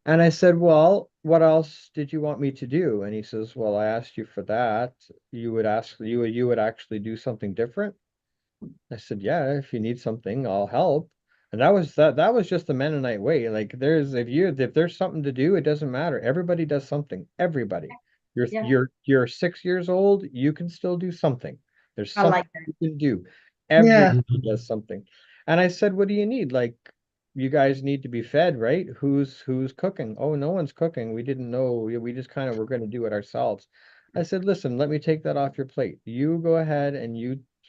[SPEAKER 1] And I said, well, what else did you want me to do? And he says, well, I asked you for that. You would actually do something different. I said, yeah, if you need something, I'll help. And that was just the Mennonite way. Like if there's something to do, it doesn't matter. Everybody does something. Everybody.
[SPEAKER 2] Yeah.
[SPEAKER 1] You're 6 years old, you can still do something. There's
[SPEAKER 2] I
[SPEAKER 1] something
[SPEAKER 2] like that.
[SPEAKER 1] you can do.
[SPEAKER 4] yeah,
[SPEAKER 1] Everybody does something. And I said, what do you need? Like, you guys need to be fed, right? Who's cooking? Oh, no one's cooking. We didn't know. We just kind of were going to do it ourselves. I said, listen, let me take that off your plate. You go ahead and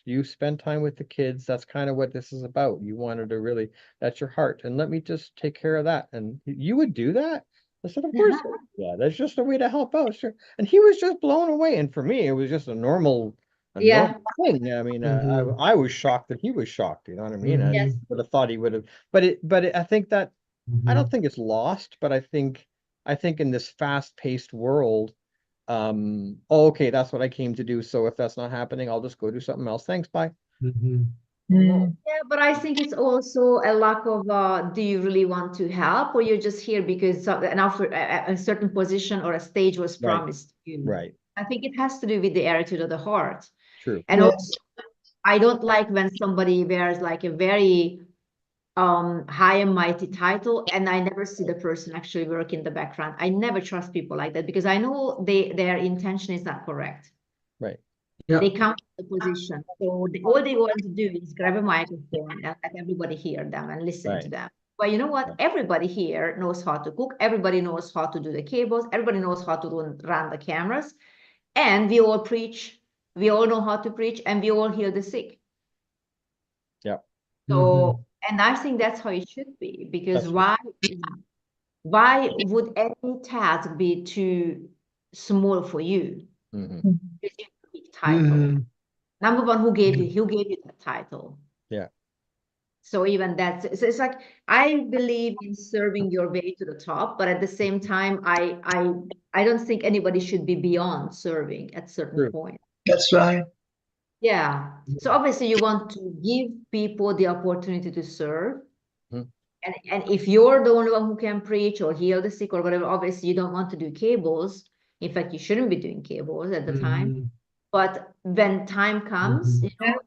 [SPEAKER 1] you spend time with the kids. That's kind of what this is about. You wanted to really, that's your heart. And let me just take care of that. And you would do that? I said, of course. Yeah, that's just a way to help out. Sure. And he was just blown away. And for me, it was just a normal
[SPEAKER 2] Yeah.
[SPEAKER 1] thing. I mean, I was shocked that he was shocked. You know what I mean?
[SPEAKER 2] Yes.
[SPEAKER 1] I would have thought he would have, I think that I don't think it's lost, but I think in this fast-paced world, oh, okay, that's what I came to do. So if that's not happening, I'll just go do something else. Thanks, bye. No.
[SPEAKER 2] Yeah, but I think it's also a lack of do you really want to help, or you're just here because an offer, a certain position or a stage was
[SPEAKER 1] Right.
[SPEAKER 2] promised to you.
[SPEAKER 1] Right.
[SPEAKER 2] I think it has to do with the attitude of the heart.
[SPEAKER 1] True.
[SPEAKER 2] And
[SPEAKER 4] Yeah.
[SPEAKER 2] also, I don't like when somebody wears like a very high and mighty title, and I never see the person actually work in the background. I never trust people like that because I know their intention is not correct.
[SPEAKER 1] Right.
[SPEAKER 3] Yeah.
[SPEAKER 2] They come to the position. So all they want to do is grab a microphone and let everybody hear them and listen to
[SPEAKER 1] Right.
[SPEAKER 2] them. But you know what?
[SPEAKER 1] Right.
[SPEAKER 2] Everybody here knows how to cook. Everybody knows how to do the cables. Everybody knows how to run the cameras. And we all preach. We all know how to preach, and we all heal the sick.
[SPEAKER 1] Yeah.
[SPEAKER 2] So, and I think that's how it should be, because
[SPEAKER 1] That's
[SPEAKER 2] why would any task be too small for you?
[SPEAKER 1] Mhm.
[SPEAKER 2] Because you have a big title. Number one, who gave you that title?
[SPEAKER 1] Yeah.
[SPEAKER 2] So even that's so it's like I believe in serving your way to the top, but at the same time, I don't think anybody should be beyond serving at certain
[SPEAKER 1] True.
[SPEAKER 2] point.
[SPEAKER 4] That's right.
[SPEAKER 2] Yeah. So obviously you want to give people the opportunity to serve.
[SPEAKER 1] Mhm.
[SPEAKER 2] And if you're the only one who can preach or heal the sick or whatever, obviously you don't want to do cables. In fact, you shouldn't be doing cables at the time. But when time comes, you know,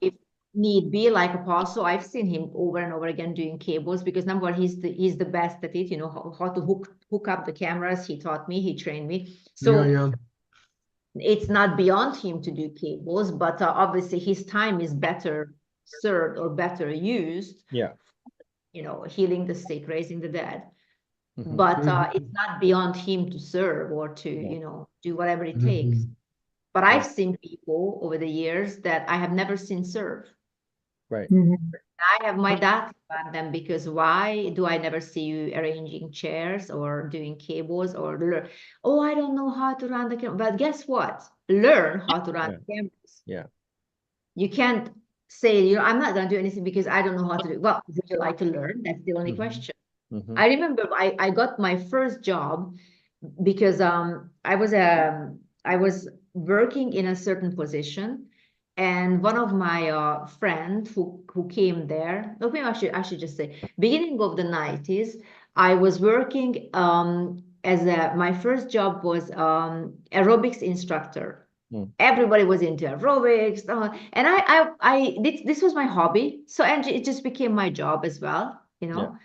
[SPEAKER 2] need be, like Apostle, I've seen him over and over again doing cables because number one, he's the best at it, you know, how to hook up the cameras. He taught me, he trained me. So
[SPEAKER 3] Yeah.
[SPEAKER 2] it's not beyond him to do cables, but obviously his time is better served or better used,
[SPEAKER 1] Yeah.
[SPEAKER 2] you know, healing the sick, raising the dead.
[SPEAKER 1] Mhm.
[SPEAKER 2] But it's not beyond him to serve or to,
[SPEAKER 1] No.
[SPEAKER 2] you know, do whatever it takes. But I've seen people over the years that I have never seen serve.
[SPEAKER 1] Right.
[SPEAKER 2] I have my doubts about them because why do I never see you arranging chairs or doing cables or learn? Oh, I don't know how to run the camera. But guess what? Learn how to run the cameras.
[SPEAKER 1] Yeah.
[SPEAKER 2] You can't say, you know, I'm not going to do anything because I don't know how to do it. Well, would you like to learn? That's the only question. I remember I got my first job because I was working in a certain position, and one of my friend who came there, okay, I should just say, beginning of the 90s, I was working as my first job was aerobics instructor. Everybody was into aerobics, and this was my hobby, so and it just became my job as well, you know.
[SPEAKER 1] Yeah.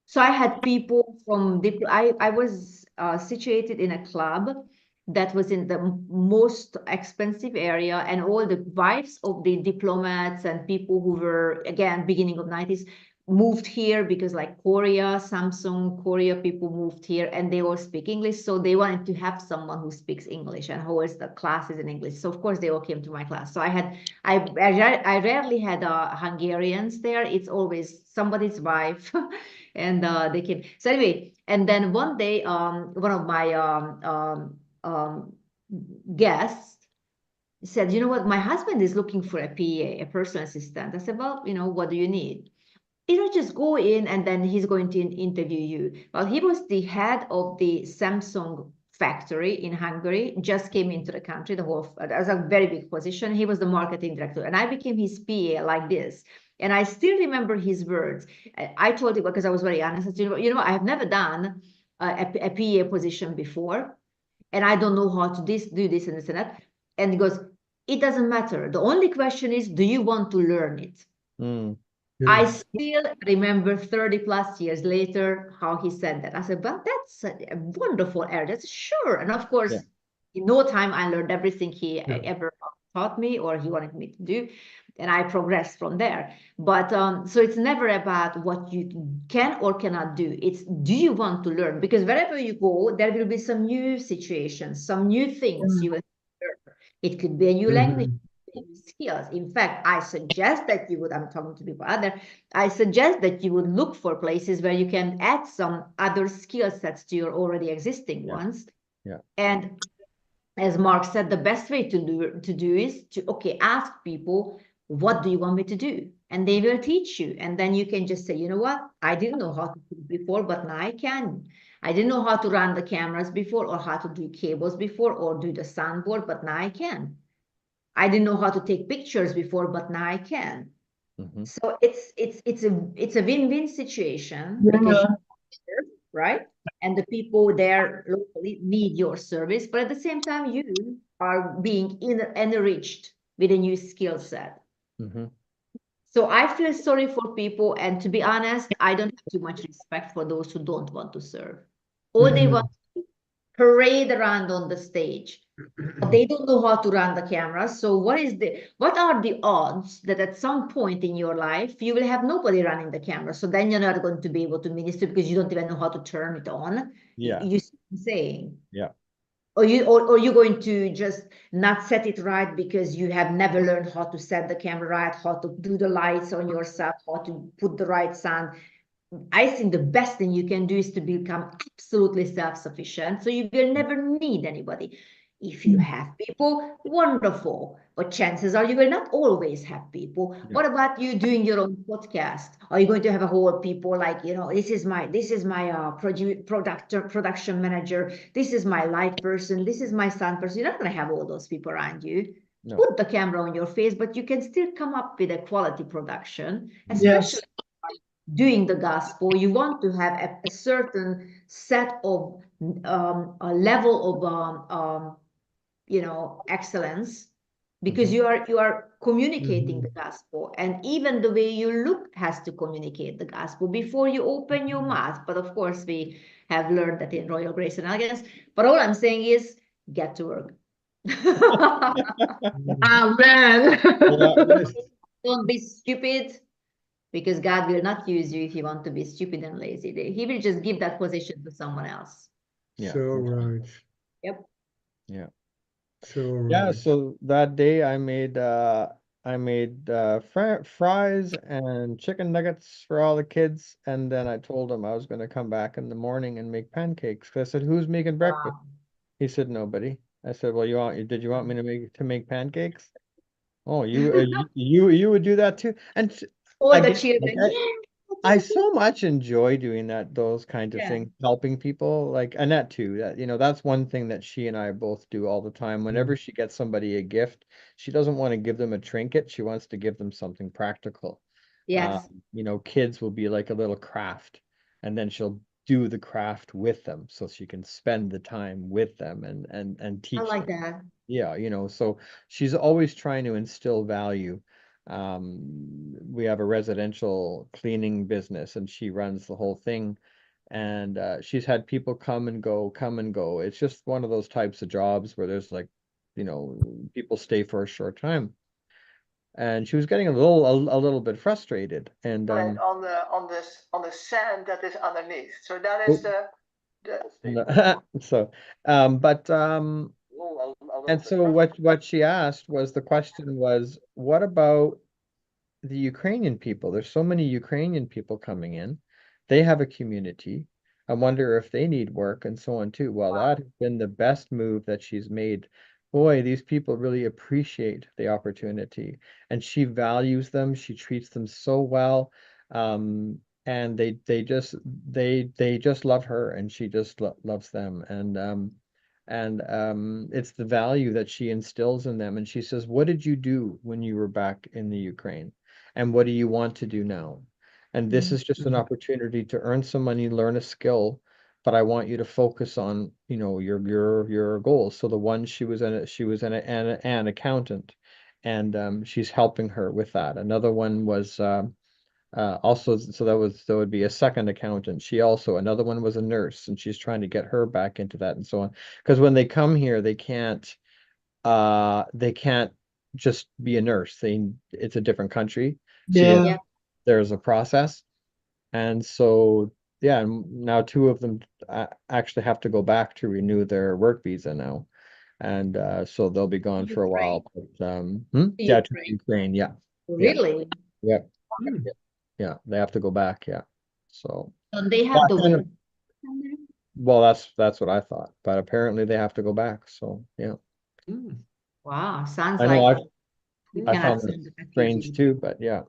[SPEAKER 2] So I had people from I was situated in a club that was in the most expensive area, and all the wives of the diplomats and people who were, again, beginning of 90s, moved here because like Korea, Samsung, Korea people moved here and they all speak English. So they wanted to have someone who speaks English and holds the classes in English. So of course they all came to my class. So I rarely had Hungarians there. It's always somebody's wife. And they came. So anyway, and then one day, one of my guests said, you know what, my husband is looking for a PA, a personal assistant. I said, well, you know, what do you need? You know, just go in and then he's going to interview you. Well, he was the head of the Samsung factory in Hungary, just came into the country, as a very big position. He was the marketing director, and I became his PA like this. And I still remember his words. I told him, because I was very honest, I said, you know, I have never done a PA position before, and I don't know how to do this and this and that. And he goes, it doesn't matter. The only question is, do you want to learn it? I still remember 30 plus years later how he said that. I said, well, that's a wonderful area. That's sure. And of course, in no time, I learned everything he ever taught me or he wanted me to do. And I progressed from there. But so it's never about what you can or cannot do. It's, do you want to learn? Because wherever you go, there will be some new situations, some new things you will learn. It could be a new language, skills. In fact, I suggest that you would, I'm talking to people out there, I suggest that you would look for places where you can add some other skill sets to your already existing ones. And as Mark said, the best way to do is to, okay, ask people, what do you want me to do? And they will teach you. And then you can just say, you know what? I didn't know how to do it before, but now I can. I didn't know how to run the cameras before or how to do cables before or do the soundboard, but now I can. I didn't know how to take pictures before, but now I can. So it's a win-win situation because right, and the people there locally need your service, but at the same time you are being enriched with a new skill set. So I feel sorry for people, and to be honest, I don't have too much respect for those who don't want to serve. All they want to parade around on the stage. But they don't know how to run the camera. So what are the odds that at some point in your life you will have nobody running the camera? So then you're not going to be able to minister because you don't even know how to turn it on. You see what I'm saying? Or you're going to just not set it right because you have never learned how to set the camera right, how to do the lights on yourself, how to put the right sound. I think the best thing you can do is to become absolutely self-sufficient. So you will never need anybody. If you have people, wonderful. But chances are you will not always have people. What about you doing your own podcast? Are you going to have a whole people like, you know, this is my production manager. This is my light person. This is my sound person. You're not going to have all those people around you. No. Put the camera on your face, but you can still come up with a quality production, especially doing the gospel. You want to have a certain set of a level of you know, excellence because you are communicating the
[SPEAKER 3] Mhm.
[SPEAKER 2] gospel, and even the way you look has to communicate the gospel before you open your mouth. But of course, we have learned that in Royal Grace and Alliance. But all I'm saying is, get to work.
[SPEAKER 4] Amen.
[SPEAKER 1] Yeah.
[SPEAKER 3] Yes.
[SPEAKER 2] Don't be stupid, because God will not use you if you want to be stupid and lazy. He will just give that position to someone else.
[SPEAKER 1] Yeah.
[SPEAKER 3] So right.
[SPEAKER 2] Yep.
[SPEAKER 1] Yeah.
[SPEAKER 3] So
[SPEAKER 1] Yeah,
[SPEAKER 3] right.
[SPEAKER 1] so that day I made fries and chicken nuggets for all the kids, and then I told them I was going to come back in the morning and make pancakes. 'Cause I said, "Who's making breakfast?"
[SPEAKER 2] Wow.
[SPEAKER 1] He said, "Nobody." I said, "Well, did you want me to make pancakes?" Oh, you would do that too? And
[SPEAKER 2] All the
[SPEAKER 1] again, like,
[SPEAKER 2] children, yeah,
[SPEAKER 1] I so much enjoy doing those kinds of
[SPEAKER 2] yeah.
[SPEAKER 1] things, helping people, like Annette too. That's one thing that she and I both do all the time. Whenever she gets somebody a gift, she doesn't want to give them a trinket. She wants to give them something practical.
[SPEAKER 2] Yes,
[SPEAKER 1] Kids will be like a little craft, and then she'll do the craft with them so she can spend the time with them and
[SPEAKER 2] I
[SPEAKER 1] teach
[SPEAKER 2] like
[SPEAKER 1] them.
[SPEAKER 2] that.
[SPEAKER 1] Yeah, so she's always trying to instill value. We have a residential cleaning business and she runs the whole thing. And she's had people come and go, come and go. It's just one of those types of jobs where there's like, people stay for a short time. And she was getting a little bit frustrated. And
[SPEAKER 4] On the sand that is underneath. So that is
[SPEAKER 1] oh,
[SPEAKER 4] the
[SPEAKER 1] so but and so what she asked was, the question was, what about the Ukrainian people? There's so many Ukrainian people coming in. They have a community. I wonder if they need work and so on too. Well, that has been the best move that she's made. Boy, these people really appreciate the opportunity, and she values them. She treats them so well. And they just love her, and she just loves them. And it's the value that she instills in them. And she says, "What did you do when you were back in the Ukraine? And what do you want to do now? And this is just an opportunity to earn some money, learn a skill, but I want you to focus on, your goals." So the one, she was an accountant, and she's helping her with that. Another one was also, so that would be a second accountant. Another one was a nurse, and she's trying to get her back into that and so on. Because when they come here, they can't just be a nurse. It's a different country. So
[SPEAKER 4] yeah.
[SPEAKER 2] Yeah.
[SPEAKER 1] there's a process. And so, yeah, now two of them actually have to go back to renew their work visa now. And so they'll be gone for a
[SPEAKER 2] Ukraine.
[SPEAKER 1] while. But yeah, to
[SPEAKER 2] Ukraine.
[SPEAKER 1] Ukraine, yeah. Yeah.
[SPEAKER 2] Really?
[SPEAKER 1] Yeah.
[SPEAKER 3] Mm.
[SPEAKER 1] Yeah. They have to go back, yeah. So
[SPEAKER 2] So they have
[SPEAKER 1] well,
[SPEAKER 2] the
[SPEAKER 1] kind of,
[SPEAKER 2] work down there?
[SPEAKER 1] well, that's what I thought. But apparently they have to go back. So yeah.
[SPEAKER 3] Mm.
[SPEAKER 2] Wow, sounds
[SPEAKER 1] I know
[SPEAKER 2] like
[SPEAKER 1] I
[SPEAKER 2] you
[SPEAKER 1] I
[SPEAKER 2] cannot
[SPEAKER 1] found it
[SPEAKER 2] send the
[SPEAKER 1] strange
[SPEAKER 2] refugee.
[SPEAKER 1] too, but yeah.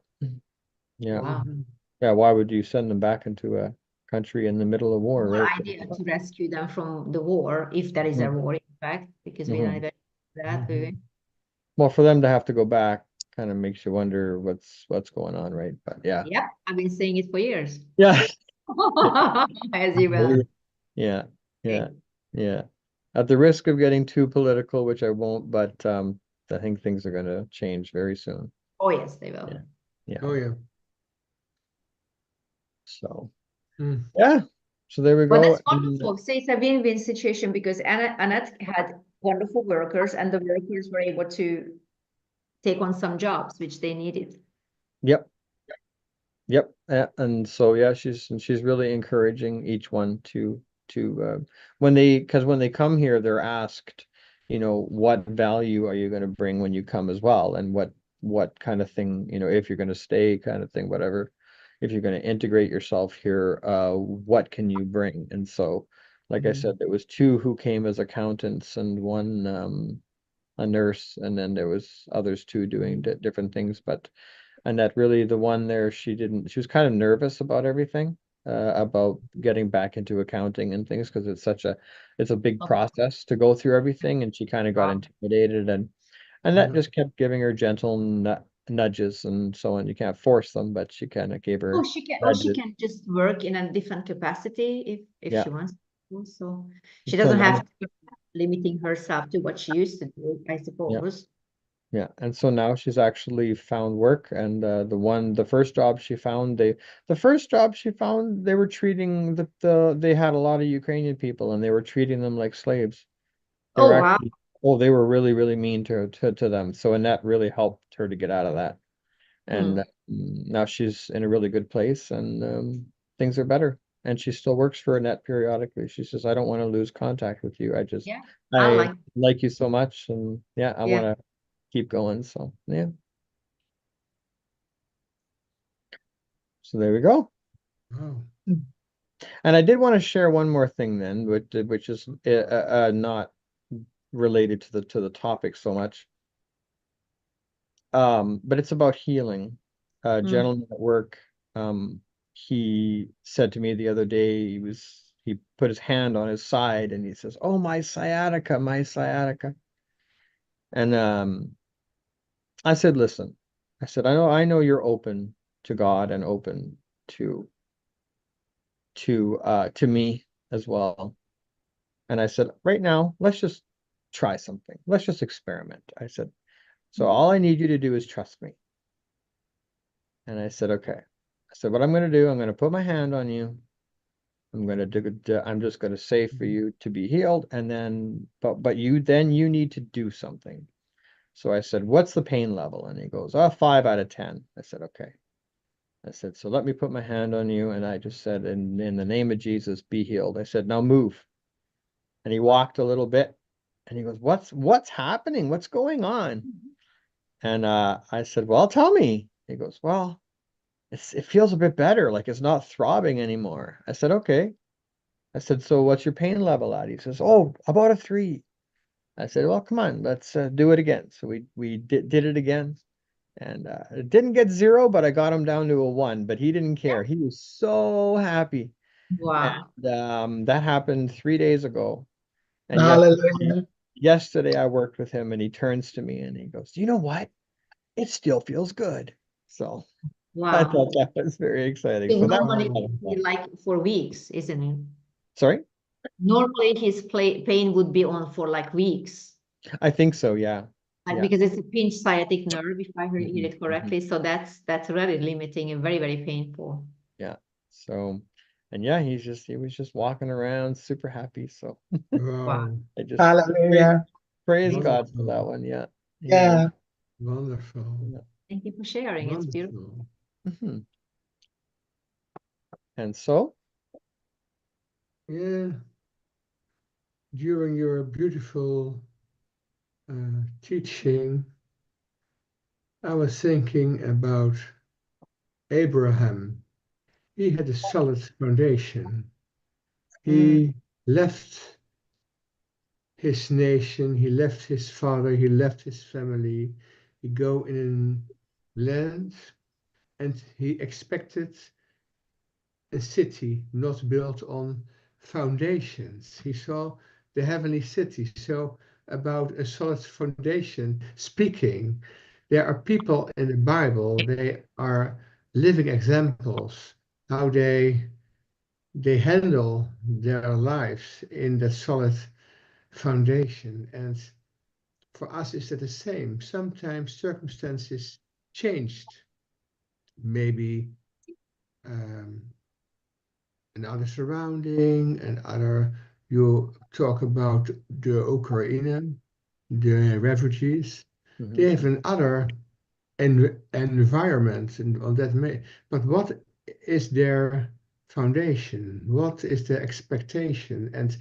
[SPEAKER 1] Yeah.
[SPEAKER 2] Wow.
[SPEAKER 3] Mhm.
[SPEAKER 1] Yeah, why would you send them back into a country in the middle of war,
[SPEAKER 2] Whole
[SPEAKER 1] right?
[SPEAKER 2] idea to rescue them from the war, if there is a war, in fact, because we don't
[SPEAKER 1] Mm-hmm.
[SPEAKER 2] even do that, do we?
[SPEAKER 1] Well, for them to have to go back kind of makes you wonder what's going on, right? But yeah.
[SPEAKER 2] Yep, I've been saying it for years.
[SPEAKER 1] Yeah.
[SPEAKER 2] As you will.
[SPEAKER 1] Yeah. Yeah.
[SPEAKER 2] Okay.
[SPEAKER 1] Yeah. At the risk of getting too political, which I won't, but I think things are going to change very soon.
[SPEAKER 2] Oh, yes, they will.
[SPEAKER 1] Yeah. Yeah.
[SPEAKER 3] Oh yeah.
[SPEAKER 1] So,
[SPEAKER 3] Mm.
[SPEAKER 1] yeah. So there we
[SPEAKER 2] But
[SPEAKER 1] go.
[SPEAKER 2] that's wonderful. Say it's a win-win situation, because Annette had wonderful workers, and the workers were able to take on some jobs which they needed.
[SPEAKER 1] Yep. Yep. And so yeah, she's really encouraging each one to because when they come here, they're asked, what value are you going to bring when you come as well, and what kind of thing, if you're going to stay, kind of thing, whatever. If you're going to integrate yourself here, what can you bring? And so, like I said, there was two who came as accountants and one a nurse, and then there was others two doing different things, but. And that really, the one there, she was kind of nervous about everything, about getting back into accounting and things, because it's a big
[SPEAKER 2] Oh,
[SPEAKER 1] process to go through everything, and she kind of got
[SPEAKER 2] wow.
[SPEAKER 1] intimidated, and that just kept giving her gentle nudges and so on. You can't force them, but she kind of gave her
[SPEAKER 2] She
[SPEAKER 1] nudges.
[SPEAKER 2] can just work in a different capacity if
[SPEAKER 1] Yeah.
[SPEAKER 2] she wants to. So she
[SPEAKER 1] So
[SPEAKER 2] doesn't
[SPEAKER 1] now,
[SPEAKER 2] have to keep limiting herself to what she used to do, I
[SPEAKER 1] yeah.
[SPEAKER 2] suppose.
[SPEAKER 1] Yeah, and so now she's actually found work, and the first job she found, they were treating they had a lot of Ukrainian people, and they were treating them like slaves. They were
[SPEAKER 2] Oh, wow.
[SPEAKER 1] actually, oh, they were really, really mean to them. So Annette really helped her to get out of that. And
[SPEAKER 2] Hmm.
[SPEAKER 1] now she's in a really good place, and things are better. And she still works for Annette periodically. She says, "I don't want to lose contact with you.
[SPEAKER 2] Yeah, I
[SPEAKER 1] I
[SPEAKER 2] like,
[SPEAKER 1] like you so much, and yeah, I
[SPEAKER 2] yeah.
[SPEAKER 1] want to keep going." So yeah, so there we go.
[SPEAKER 3] Wow.
[SPEAKER 1] And I did want to share one more thing then, which is not related to the topic so much. But it's about healing. A
[SPEAKER 2] Mm.
[SPEAKER 1] gentleman at work, he said to me the other day, he put his hand on his side and he says, "Oh, my sciatica, my sciatica." And I said, "Listen," I said, I know you're open to God and open to to me as well." And I said, "Right now, let's just try something. Let's just experiment." I said, "So all I need you to do is trust me." And I said, "Okay." I said, "What I'm going to do, I'm going to put my hand on you. I'm just going to say for you to be healed, and then, but you need to do something." So I said, "What's the pain level?" And he goes, "Oh, 5 out of 10." I said, "Okay." I said, "So let me put my hand on you." And I just said, in the name of Jesus, be healed." I said, "Now move." And he walked a little bit and he goes, what's happening? What's going on? And I said, "Well, tell me." He goes, "Well, it feels a bit better, like it's not throbbing anymore." I said, "Okay." I said, "So what's your pain level at?" He says, "Oh, about a 3." I said, "Well, come on, let's do it again." So we did it again, and it didn't get 0, but I got him down to a 1. But he didn't care. He was so happy,
[SPEAKER 2] Wow.
[SPEAKER 1] and that happened 3 days ago. And
[SPEAKER 4] Hallelujah.
[SPEAKER 1] yesterday I worked with him, and he turns to me and he goes, "You know what? It still feels good." So I
[SPEAKER 2] Wow.
[SPEAKER 1] thought that was very exciting.
[SPEAKER 2] So
[SPEAKER 1] So that was
[SPEAKER 2] normally
[SPEAKER 1] a lot of
[SPEAKER 2] it would be
[SPEAKER 1] fun.
[SPEAKER 2] like for weeks, isn't it?
[SPEAKER 1] Sorry?
[SPEAKER 2] Normally his pain would be on for like weeks.
[SPEAKER 1] I think so, yeah.
[SPEAKER 2] Like
[SPEAKER 1] Yeah.
[SPEAKER 2] because it's a pinched sciatic nerve, if I heard
[SPEAKER 1] Mhm,
[SPEAKER 2] it
[SPEAKER 1] mhm.
[SPEAKER 2] correctly. So that's really limiting and very, very painful.
[SPEAKER 1] Yeah. So, and yeah, he was just walking around super happy. So
[SPEAKER 2] Wow.
[SPEAKER 3] Wow.
[SPEAKER 1] I just
[SPEAKER 4] Hallelujah.
[SPEAKER 1] praise God for that
[SPEAKER 3] Wonderful.
[SPEAKER 1] one. Yeah. He was,
[SPEAKER 4] Yeah.
[SPEAKER 3] Wonderful.
[SPEAKER 1] yeah.
[SPEAKER 2] Thank you for sharing. It's beautiful.
[SPEAKER 3] Wonderful.
[SPEAKER 1] Mhm. And so,
[SPEAKER 3] Yeah. During your beautiful teaching, I was thinking about Abraham. He had a solid foundation. He left his nation, he left his father, he left his family. He go in a land and he expected a city not built on foundations. He saw the heavenly city. So about a solid foundation speaking, there are people in the Bible, they are living examples how they handle their lives in that solid foundation. And for us, is that the same? Sometimes circumstances changed. Maybe um, another surrounding, and other. You talk about the Ukraine, the refugees.
[SPEAKER 1] mhm.
[SPEAKER 3] They have another environment and on that but what is their foundation, what is their expectation? And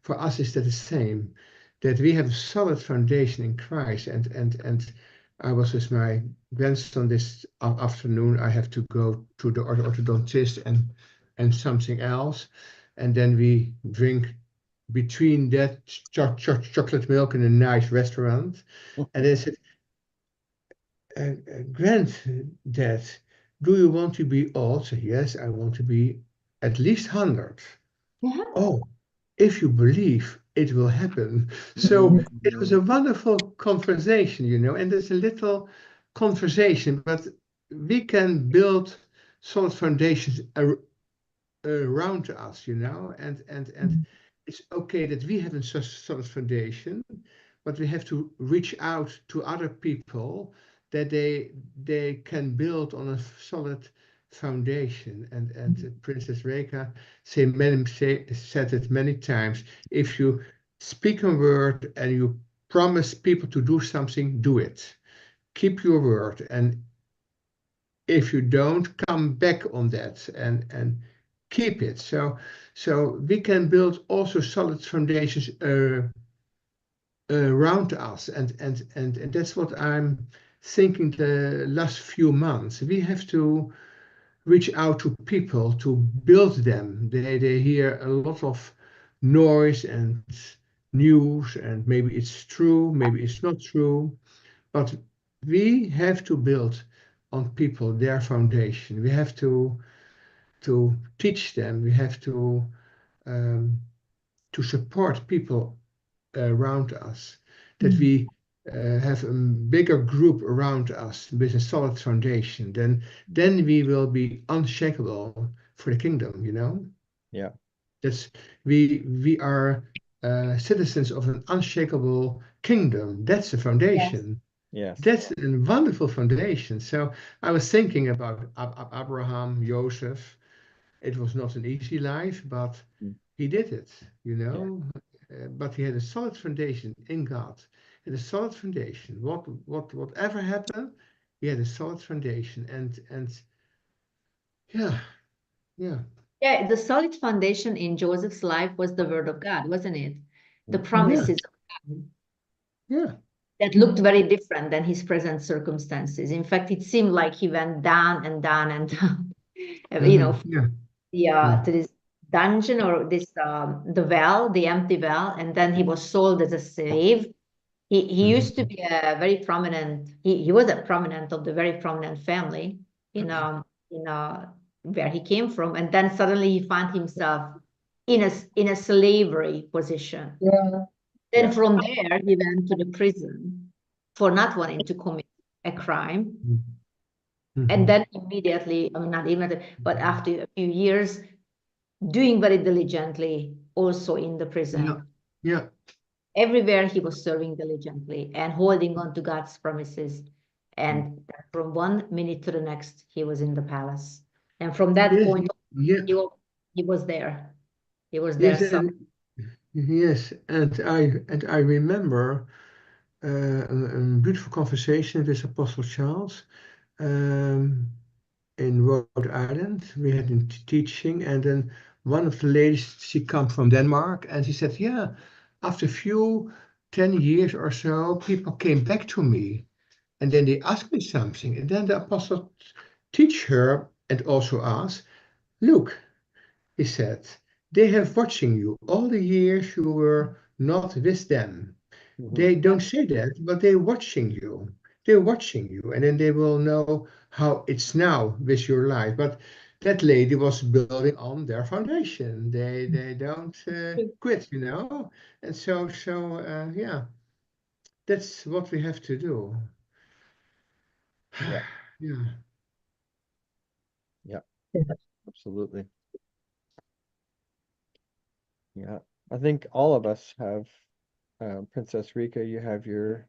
[SPEAKER 3] for us is that the same, that we have a solid foundation in Christ. And I was with my grandson this afternoon. I have to go to the orthodontist and something else, and then we drink between that chocolate milk in a nice restaurant. And they said, Granddad, do you want to be old? So, yes, I want to be at least 100.
[SPEAKER 2] Yeah.
[SPEAKER 3] Oh, if you believe it will happen. So it was
[SPEAKER 1] Mhm.
[SPEAKER 3] a wonderful conversation, and it's a little conversation, but we can build solid foundations around us, and it's okay that we have a solid foundation, but we have to reach out to other people that they can build on a solid foundation. And Princess Reka said it many times. If you speak a word and you promise people to do something, do it. Keep your word. And if you don't, come back on that and keep it. So we can build also solid foundations around us. And that's what I'm thinking the last few months. We have to reach out to people to build them. They hear a lot of noise and news, and maybe it's true, maybe it's not true, but we have to build on people their foundation. We have to teach them. We have um, to support people around us. That we have a bigger group around us with a solid foundation. Then we will be unshakable for the kingdom. You know.
[SPEAKER 1] Yeah.
[SPEAKER 3] That's we are citizens of an unshakable kingdom. That's the
[SPEAKER 2] Yes.
[SPEAKER 3] foundation.
[SPEAKER 1] Yes.
[SPEAKER 3] That's a wonderful foundation. So I was thinking about Abraham, Joseph. It was not an easy life, but
[SPEAKER 1] Mm.
[SPEAKER 3] he did it, you
[SPEAKER 1] Yeah.
[SPEAKER 3] know. But he had a solid foundation in God. He had a solid foundation. Whatever happened, he had a solid foundation. And yeah, yeah,
[SPEAKER 2] Yeah, the solid foundation in Joseph's life was the word of God, wasn't it? The
[SPEAKER 1] Mm.
[SPEAKER 3] yeah,
[SPEAKER 2] promises of God
[SPEAKER 3] yeah.
[SPEAKER 2] that looked very different than his present circumstances. In fact, it seemed like he went down and down and down, you know,
[SPEAKER 3] Yeah.
[SPEAKER 2] to this dungeon or this the well, the empty well, and then he was sold as a slave. He used to be a very prominent. He was a prominent of the very prominent family in where he came from, and then suddenly he found himself in a slavery position.
[SPEAKER 3] Yeah.
[SPEAKER 2] Then
[SPEAKER 1] Yeah.
[SPEAKER 2] from there he went to the prison for not wanting to commit a crime, and then immediately, I mean not immediately, but after a few years, doing very diligently also in the
[SPEAKER 3] Yeah.
[SPEAKER 2] prison.
[SPEAKER 3] Yeah.
[SPEAKER 2] Everywhere he was serving diligently and holding on to God's promises. And from one minute to the next, he was in the palace. And from that
[SPEAKER 3] Yes.
[SPEAKER 2] point on,
[SPEAKER 3] Yeah.
[SPEAKER 2] he was there. He was there.
[SPEAKER 3] Yes.
[SPEAKER 2] So
[SPEAKER 3] Yes. And I remember a beautiful conversation with Apostle Charles. Um, in Rhode Island. We had a teaching, and then one of the ladies, she come from Denmark, and she said, "Yeah, after a few 10 years or so, people came back to me, and then they asked me something, and then the apostle teach her and also us, look, he said, they have watching you all the years you were not with them. They don't say that, but they're watching you. They're watching you, and then they will know how it's now with your life. But that lady was building on their foundation. They don't quit, you know. And so yeah, that's what we have to do.
[SPEAKER 1] Yeah.
[SPEAKER 3] Yeah.
[SPEAKER 1] Yeah. Absolutely. Yeah. I think all of us have, Princess Rika, you have your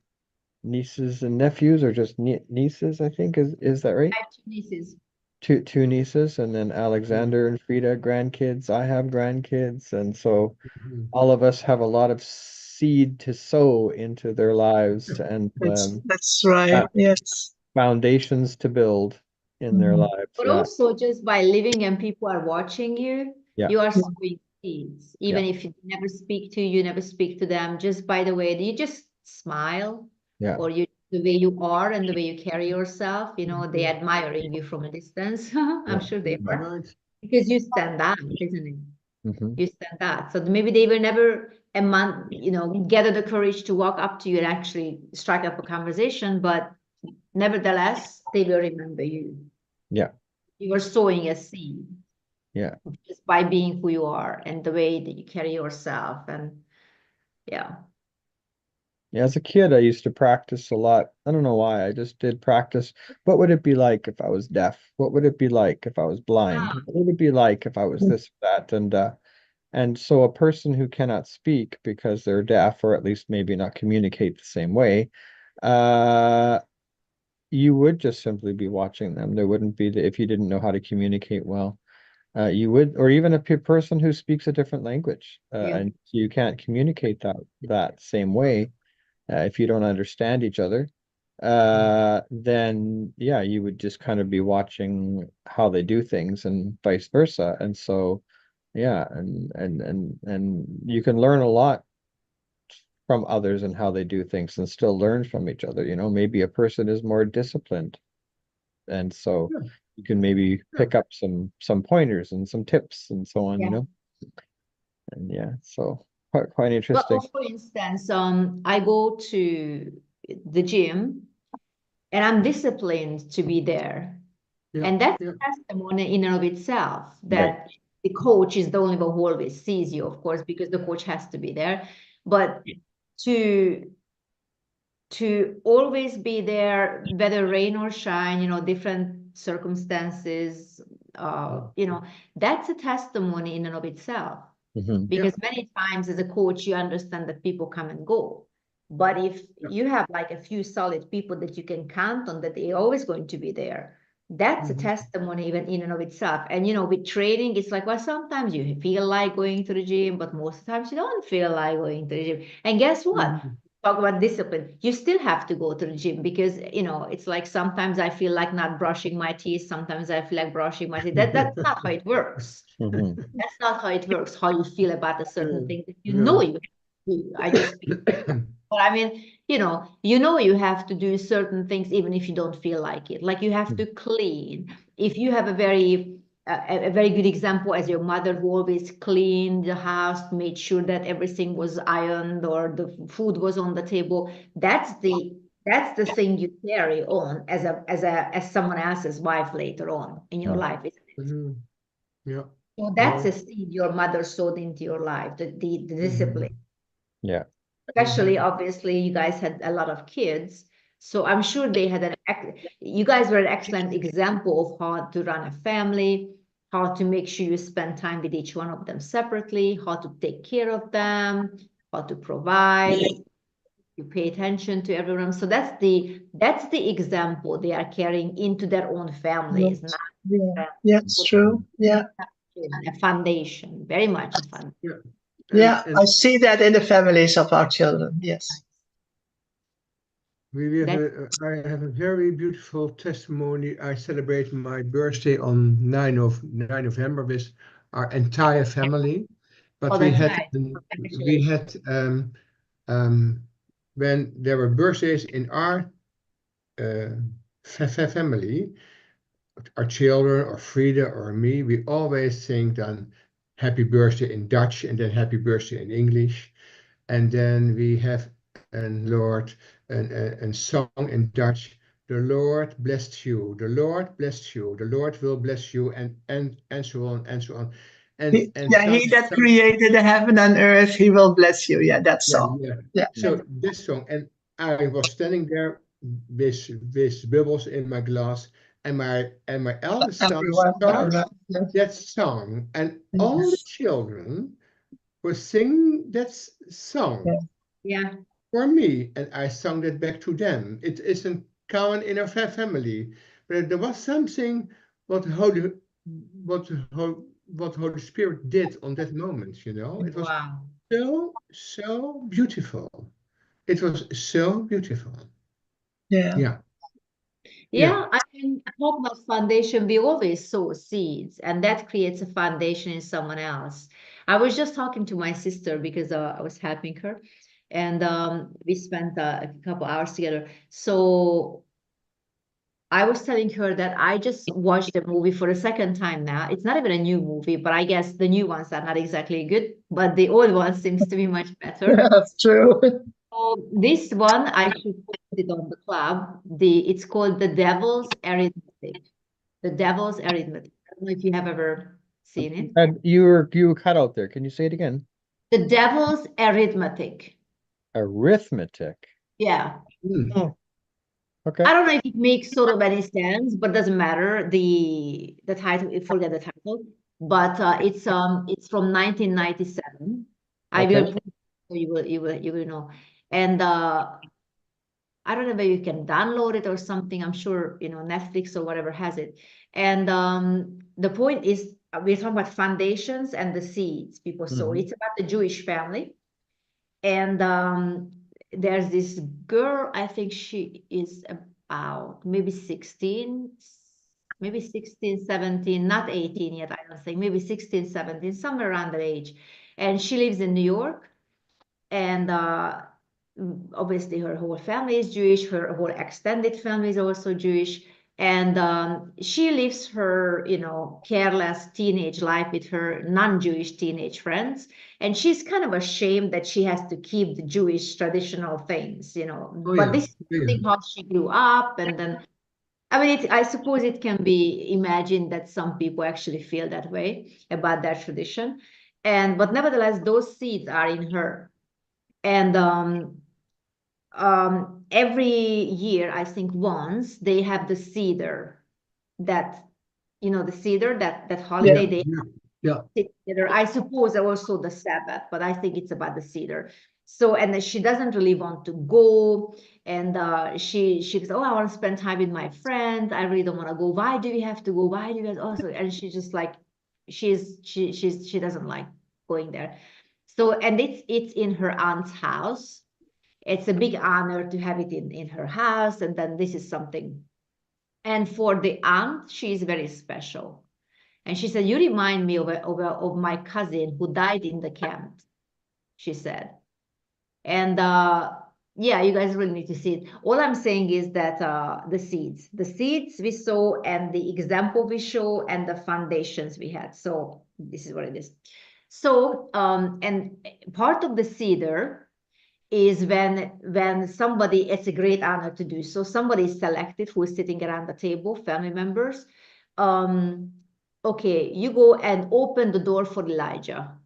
[SPEAKER 1] nieces and nephews, or just nieces, I think. Is that right?
[SPEAKER 2] I have two nieces.
[SPEAKER 1] Two nieces, and then Alexander and Frida, grandkids. I have grandkids, and so
[SPEAKER 3] Mhm.
[SPEAKER 1] all of us have a lot of seed to sow into their lives, and
[SPEAKER 4] That's right. Yes.
[SPEAKER 1] foundations to build in their lives.
[SPEAKER 2] But
[SPEAKER 1] Yeah.
[SPEAKER 2] also just by living and people are watching you,
[SPEAKER 1] Yeah.
[SPEAKER 2] you are sowing seeds. Even
[SPEAKER 1] Yeah.
[SPEAKER 2] if you never speak to you, never speak to them, just by the way you just smile,
[SPEAKER 1] Yeah.
[SPEAKER 2] or you the way you are and the way you carry yourself, they admiring you from a distance. I'm
[SPEAKER 1] Yeah.
[SPEAKER 2] sure they are,
[SPEAKER 3] Right.
[SPEAKER 2] because you stand out, isn't it?
[SPEAKER 1] Mm-hmm.
[SPEAKER 2] You stand out. So maybe they will never gather the courage to walk up to you and actually strike up a conversation, but nevertheless, they will remember you.
[SPEAKER 1] Yeah.
[SPEAKER 2] You are sowing a seed
[SPEAKER 1] Yeah.
[SPEAKER 2] just by being who you are and the way that you carry yourself. And yeah.
[SPEAKER 1] Yeah, as a kid, I used to practice a lot. I don't know why. I just did practice. What would it be like if I was deaf? What would it be like if I was blind?
[SPEAKER 2] Ah,
[SPEAKER 1] What would it be like if I was this, that? And And so a person who cannot speak because they're deaf, or at least maybe not communicate the same way, you would just simply be watching them. There wouldn't be if you didn't know how to communicate well. You would, or even a person who speaks a different language,
[SPEAKER 2] Yeah.
[SPEAKER 1] and you can't communicate that same way, if you don't understand each other, then yeah, you would just kind of be watching how they do things and vice versa. And so, yeah, and you can learn a lot from others and how they do things and still learn from each other. You know, maybe a person is more disciplined, and so
[SPEAKER 3] Yeah.
[SPEAKER 1] you can maybe pick up some pointers and some tips and so on, you
[SPEAKER 2] Yeah.
[SPEAKER 1] know. And yeah, so quite
[SPEAKER 2] Well,
[SPEAKER 1] interesting.
[SPEAKER 2] for instance, I go to the gym and I'm disciplined to be there.
[SPEAKER 3] Yeah.
[SPEAKER 2] And that's
[SPEAKER 3] Yeah.
[SPEAKER 2] a testimony in and of itself
[SPEAKER 1] Right.
[SPEAKER 2] that the coach is the only one who always sees you, of course, because the coach has to be there. But to always be there, whether rain or shine, you know, different circumstances, you know, that's a testimony in and of itself.
[SPEAKER 1] Mhm.
[SPEAKER 2] Because many times as a coach, you understand that people come and go. But if you have like a few solid people that you can count on, that they're always going to be there, that's a testimony even in and of itself. And, you know, with training, it's like, well, sometimes you feel like going to the gym, but most of the times you don't feel like going to the gym. And guess what? Talk about discipline. You still have to go to the gym because, you know, it's like sometimes I feel like not brushing my teeth. Sometimes I feel like brushing my teeth. That's not how it works.
[SPEAKER 1] Mhm.
[SPEAKER 2] That's not how it works, how you feel about a certain thing that you know you have to do. I just feel. But I mean, you know you have to do certain things even if you don't feel like it. Like you have to clean. If you have a very good example as your mother who always cleaned the house, made sure that everything was ironed or the food was on the table, that's the thing you carry on as someone else's wife later on in your life, isn't it?
[SPEAKER 3] Yeah.
[SPEAKER 2] So that's a seed your mother sowed into your life, the discipline.
[SPEAKER 1] Yeah.
[SPEAKER 2] Especially, obviously, you guys had a lot of kids. So I'm sure they had you guys were an excellent example of how to run a family, how to make sure you spend time with each one of them separately, how to take care of them, how to provide, you pay attention to everyone. So that's the example they are carrying into their own families,
[SPEAKER 4] Yes.
[SPEAKER 2] not
[SPEAKER 4] Yeah, it's true. Yeah.
[SPEAKER 2] a foundation, very much a foundation.
[SPEAKER 4] Yeah, I see that in the families of our children. Yes.
[SPEAKER 3] I have a very beautiful testimony. I celebrate my birthday on 9 November with our entire family. But
[SPEAKER 2] Oh,
[SPEAKER 3] we
[SPEAKER 2] that's
[SPEAKER 3] had
[SPEAKER 2] nice.
[SPEAKER 3] when there were birthdays in our family, our children or Frida or me, we always sing then happy birthday in Dutch and then happy birthday in English. And then we have a song in Dutch. The Lord blessed you. The Lord blessed you. The Lord will bless you, and so on and so on. And
[SPEAKER 4] He that created the heaven and earth, he will bless you. Yeah, that song. Yeah.
[SPEAKER 3] So this song, and I was standing there with bubbles in my glass, and my eldest son starts that song, and all the children were singing that song.
[SPEAKER 2] Yeah.
[SPEAKER 3] For me, and I sung that back to them. It isn't common in our family, but there was something what Holy Spirit did on that moment. You know, it was so beautiful. It was so beautiful.
[SPEAKER 4] Yeah.
[SPEAKER 2] Yeah, I mean, talk about foundation, we always sow seeds, and that creates a foundation in someone else. I was just talking to my sister because I was helping her, and we spent a couple hours together. So I was telling her that I just watched the movie for a second time now. It's not even a new movie, but I guess the new ones are not exactly good, but the old one seems to be much better.
[SPEAKER 4] That's true.
[SPEAKER 2] So this one I should put it on the club. It's called The Devil's Arithmetic. The Devil's Arithmetic. I don't know if you have ever seen it.
[SPEAKER 1] And you were cut out there. Can you say it again?
[SPEAKER 2] The Devil's Arithmetic.
[SPEAKER 1] Arithmetic.
[SPEAKER 2] Yeah.
[SPEAKER 1] Oh, okay.
[SPEAKER 2] I don't know if it makes sort of any sense, but doesn't matter. The title, forget the title. but it's from 1997. I
[SPEAKER 1] Okay.
[SPEAKER 2] will put, so you will know. And I don't know whether you can download it or something. I'm sure, you know, Netflix or whatever has it. And the point is, we're talking about foundations and the seeds people sow.
[SPEAKER 1] Mhm.
[SPEAKER 2] It's about the Jewish family. And there's this girl, I think she is about maybe 16, 17, not 18 yet, I don't think, maybe 16, 17, somewhere around that age. And she lives in New York. And obviously her whole family is Jewish, her whole extended family is also Jewish. And she lives her, you know, careless teenage life with her non-Jewish teenage friends. And she's kind of ashamed that she has to keep the Jewish traditional things, you know.
[SPEAKER 3] Oh,
[SPEAKER 2] But
[SPEAKER 3] yeah.
[SPEAKER 2] this is
[SPEAKER 3] Yeah.
[SPEAKER 2] how she grew up. And then, I mean, I suppose it can be imagined that some people actually feel that way about that tradition. But nevertheless, those seeds are in her. And every year, I think once, they have the cedar, that, you know, the cedar, that holiday they
[SPEAKER 3] Yeah.
[SPEAKER 2] sit together. I suppose also the Sabbath, but I think it's about the cedar. So, and then she doesn't really want to go. And she says, oh, I want to spend time with my friends. I really don't want to go. Why do we have to go? Why do we have also? And she's just like, she doesn't like going there. So, and it's in her aunt's house. It's a big honor to have it in her house. And then this is something. And for the aunt, she is very special. And she said, you remind me of my cousin who died in the camp, she said. And yeah, you guys really need to see it. All I'm saying is that the seeds we sow and the example we show and the foundations we had. So this is what it is. So, and part of the cedar is when somebody, it's a great honor to do so, somebody is selected who is sitting around the table, family members. Okay, you go and open the door for Elijah.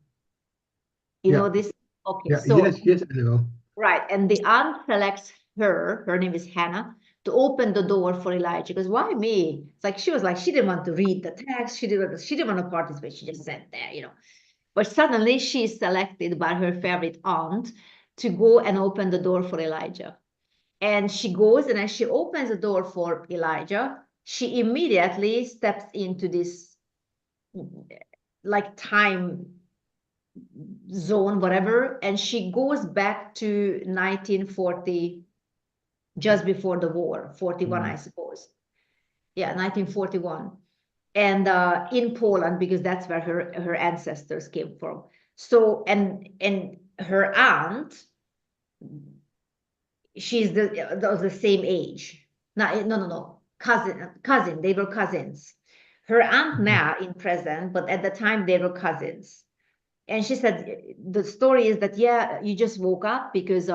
[SPEAKER 2] You know this? Okay,
[SPEAKER 3] Yeah.
[SPEAKER 2] so
[SPEAKER 3] Yes, I know.
[SPEAKER 2] right, and the aunt selects her name is Hannah, to open the door for Elijah. Because why me? It's like she was like, she didn't want to read the text, she didn't want to participate, she just sat there, you know. But suddenly she is selected by her favorite aunt to go and open the door for Elijah. And she goes, and as she opens the door for Elijah, she immediately steps into this like time zone, whatever, and she goes back to 1940, just before the war, 41, I suppose. Yeah, 1941. And in Poland, because that's where her ancestors came from. So, and her aunt, she's the same age. No, cousin. They were cousins. Her aunt now in present, but at the time they were cousins. And she said the story is that, yeah, you just woke up because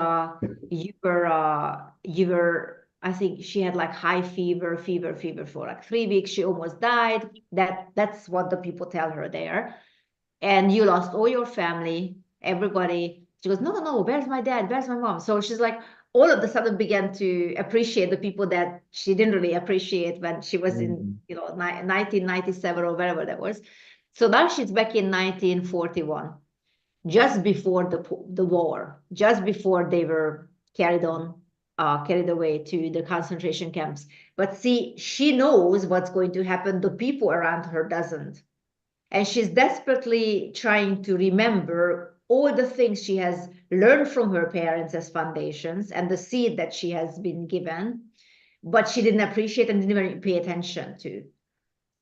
[SPEAKER 2] you were I think she had like high fever for like 3 weeks. She almost died. That's what the people tell her there. And you lost all your family, everybody. She goes, no, where's my dad? Where's my mom? So she's like, all of a sudden began to appreciate the people that she didn't really appreciate when she was in, you know, 1997 or wherever that was. So now she's back in 1941, just before the war, just before they were carried away to the concentration camps. But see, she knows what's going to happen. The people around her doesn't. And she's desperately trying to remember all the things she has learned from her parents as foundations and the seed that she has been given, but she didn't appreciate and didn't even pay attention to.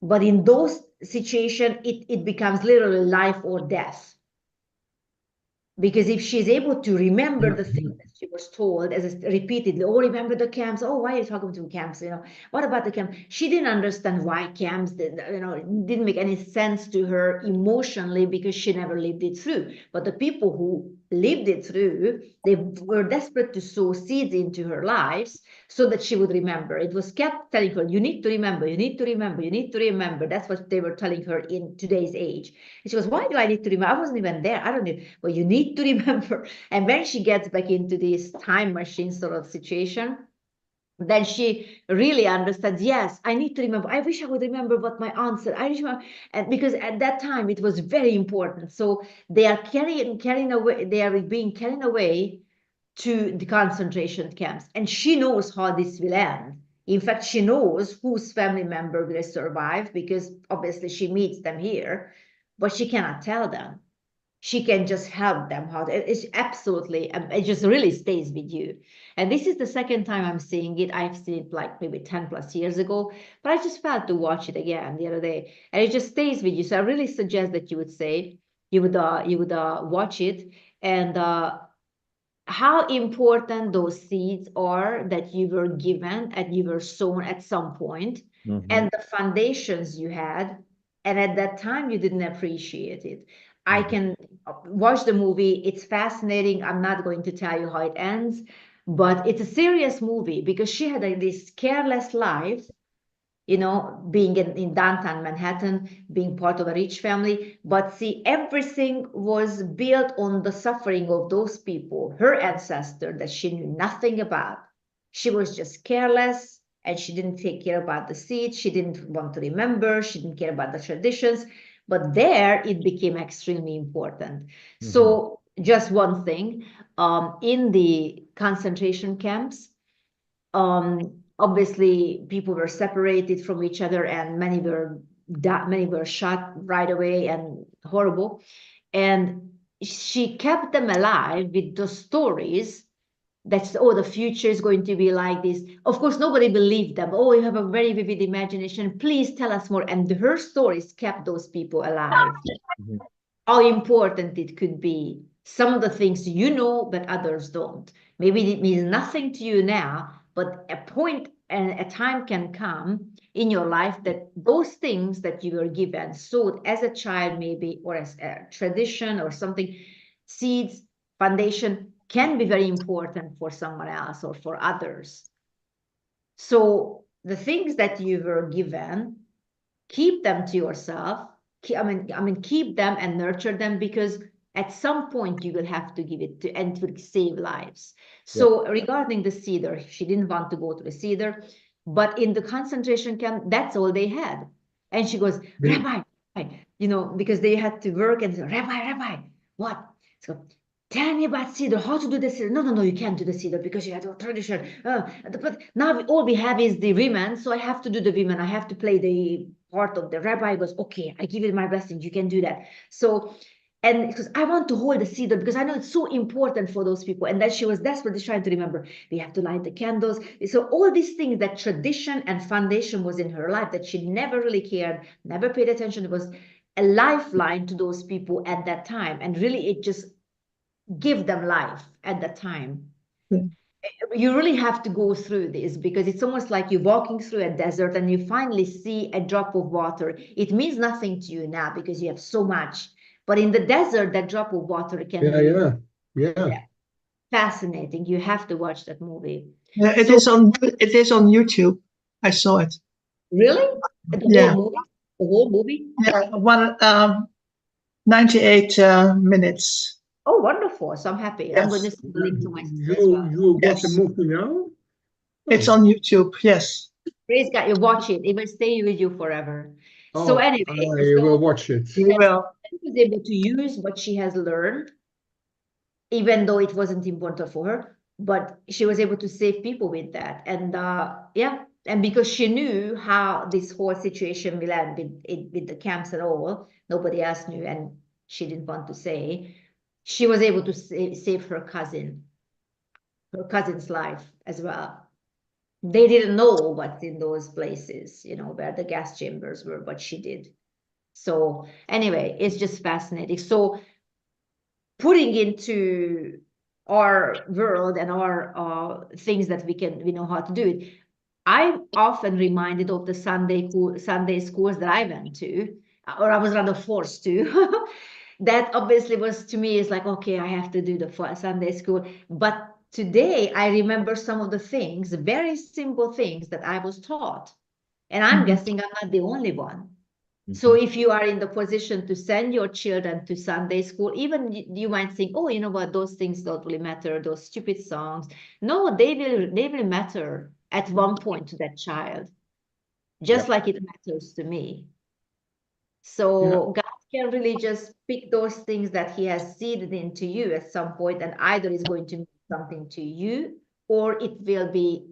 [SPEAKER 2] But in those situations, it becomes literally life or death. Because if she's able to remember the things that she was told as repeatedly, oh, remember the camps, oh, why are you talking to camps, you know, what about the camp? She didn't understand why camps, you know, didn't make any sense to her emotionally because she never lived it through. But the people who lived it through, they were desperate to sow seeds into her lives so that she would remember. It was kept telling her, you need to remember, you need to remember, you need to remember. That's what they were telling her in today's age. And she goes, why do I need to remember? I wasn't even there. I don't need, well, you need to remember. And when she gets back into this time machine sort of situation, then she really understands, yes, I need to remember. I wish I would remember what my aunt said. And because at that time it was very important. So they are carrying away, they are being carried away to the concentration camps. And she knows how this will end. In fact, she knows whose family member will survive because obviously she meets them here, but she cannot tell them. She can just help them how it's absolutely, it just really stays with you. And this is the second time I'm seeing it. I've seen it like maybe 10 plus years ago, but I just felt to watch it again the other day, and it just stays with you. So I really suggest that you would watch it. And how important those seeds are that you were given and you were sown at some point, and the foundations you had, and at that time you didn't appreciate it. I can watch the movie. It's fascinating. I'm not going to tell you how it ends, but it's a serious movie because she had this careless life, being in downtown Manhattan, being part of a rich family. But see, everything was built on the suffering of those people, her ancestor that she knew nothing about. She was just careless, and she didn't take care about the seeds. She didn't want to remember. She didn't care about the traditions. But there, it became extremely important. So just one thing, in the concentration camps, obviously people were separated from each other, and many were shot right away, and horrible. And she kept them alive with the stories that, oh, the future is going to be like this. Of course, nobody believed them. Oh, you have a very vivid imagination. Please tell us more. And her stories kept those people alive. How important it could be. Some of the things but others don't. Maybe it means nothing to you now, but a point and a time can come in your life that those things that you were given, sowed as a child maybe, or as a tradition or something, seeds, foundation, can be very important for someone else or for others. So the things that you were given, keep them to yourself. Keep them and nurture them, because at some point you will have to give it to, and it will save lives. So regarding the cedar, she didn't want to go to the cedar, but in the concentration camp, that's all they had. And she goes, Rabbi, because they had to work, and say, Rabbi, what? So tell me about cedar, how to do the cedar. No, you can't do the cedar because you have a tradition. But now all we have is the women, so I have to do the women. I have to play the part of the rabbi. Goes, okay, I give you my blessing. You can do that. So, and because I want to hold the cedar because I know it's so important for those people. And then she was desperately trying to remember, we have to light the candles. So all these things, that tradition and foundation was in her life that she never really cared, never paid attention. It was a lifeline to those people at that time. And really, it just give them life at that time. You really have to go through this, because it's almost like you're walking through a desert and you finally see a drop of water. It means nothing to you now because you have so much, but in the desert, that drop of water can be fascinating. You have to watch that movie.
[SPEAKER 4] Yeah, it is on YouTube. I saw it.
[SPEAKER 2] Really? The whole movie?
[SPEAKER 4] Yeah, 98 minutes.
[SPEAKER 2] Oh, wonderful. So I'm happy.
[SPEAKER 4] Yes.
[SPEAKER 2] I'm going to send the link to my sister as well.
[SPEAKER 5] You watch the movie now?
[SPEAKER 4] It's on YouTube, yes.
[SPEAKER 2] Praise God, you watch it. It will stay with you forever. So anyway,
[SPEAKER 5] I will watch it.
[SPEAKER 4] You will.
[SPEAKER 2] She was able to use what she has learned, even though it wasn't important for her, but she was able to save people with that. And and because she knew how this whole situation will end with the camps and all, nobody else knew, and she didn't want to say, she was able to save her cousin's life as well. They didn't know what's in those places, where the gas chambers were, but she did. So anyway, it's just fascinating. So putting into our world and our things that we know how to do it, I'm often reminded of the Sunday schools that I went to, or I was rather forced to. That obviously was, to me, is like, okay, I have to do the Sunday school. But today I remember some of the things, very simple things that I was taught. And I'm guessing I'm not the only one. So if you are in the position to send your children to Sunday school, even you might think, oh, you know what, those things don't really matter, those stupid songs. No, they will matter at one point to that child, just like it matters to me. So God can really just pick those things that he has seeded into you at some point, and either is going to mean something to you, or it will be,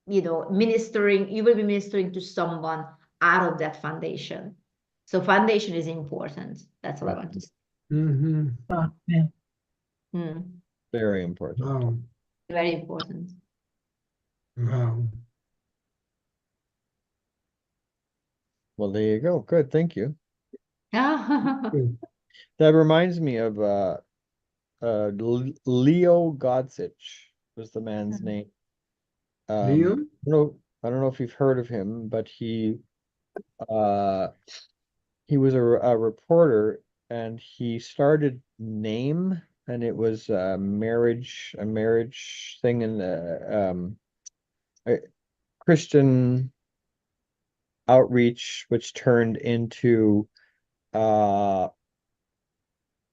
[SPEAKER 2] you will be ministering to someone out of that foundation. So foundation is important. That's what I want to say.
[SPEAKER 5] Mm-hmm.
[SPEAKER 1] Very important.
[SPEAKER 5] Wow.
[SPEAKER 2] Very important.
[SPEAKER 5] Wow.
[SPEAKER 1] Well, there you go. Good, thank you.
[SPEAKER 5] Good.
[SPEAKER 1] That reminds me of Leo Godsich was the man's name.
[SPEAKER 5] Leo?
[SPEAKER 1] I don't know if you've heard of him, but he was a reporter, and he started Name, and it was a marriage thing in the Christian outreach, which turned into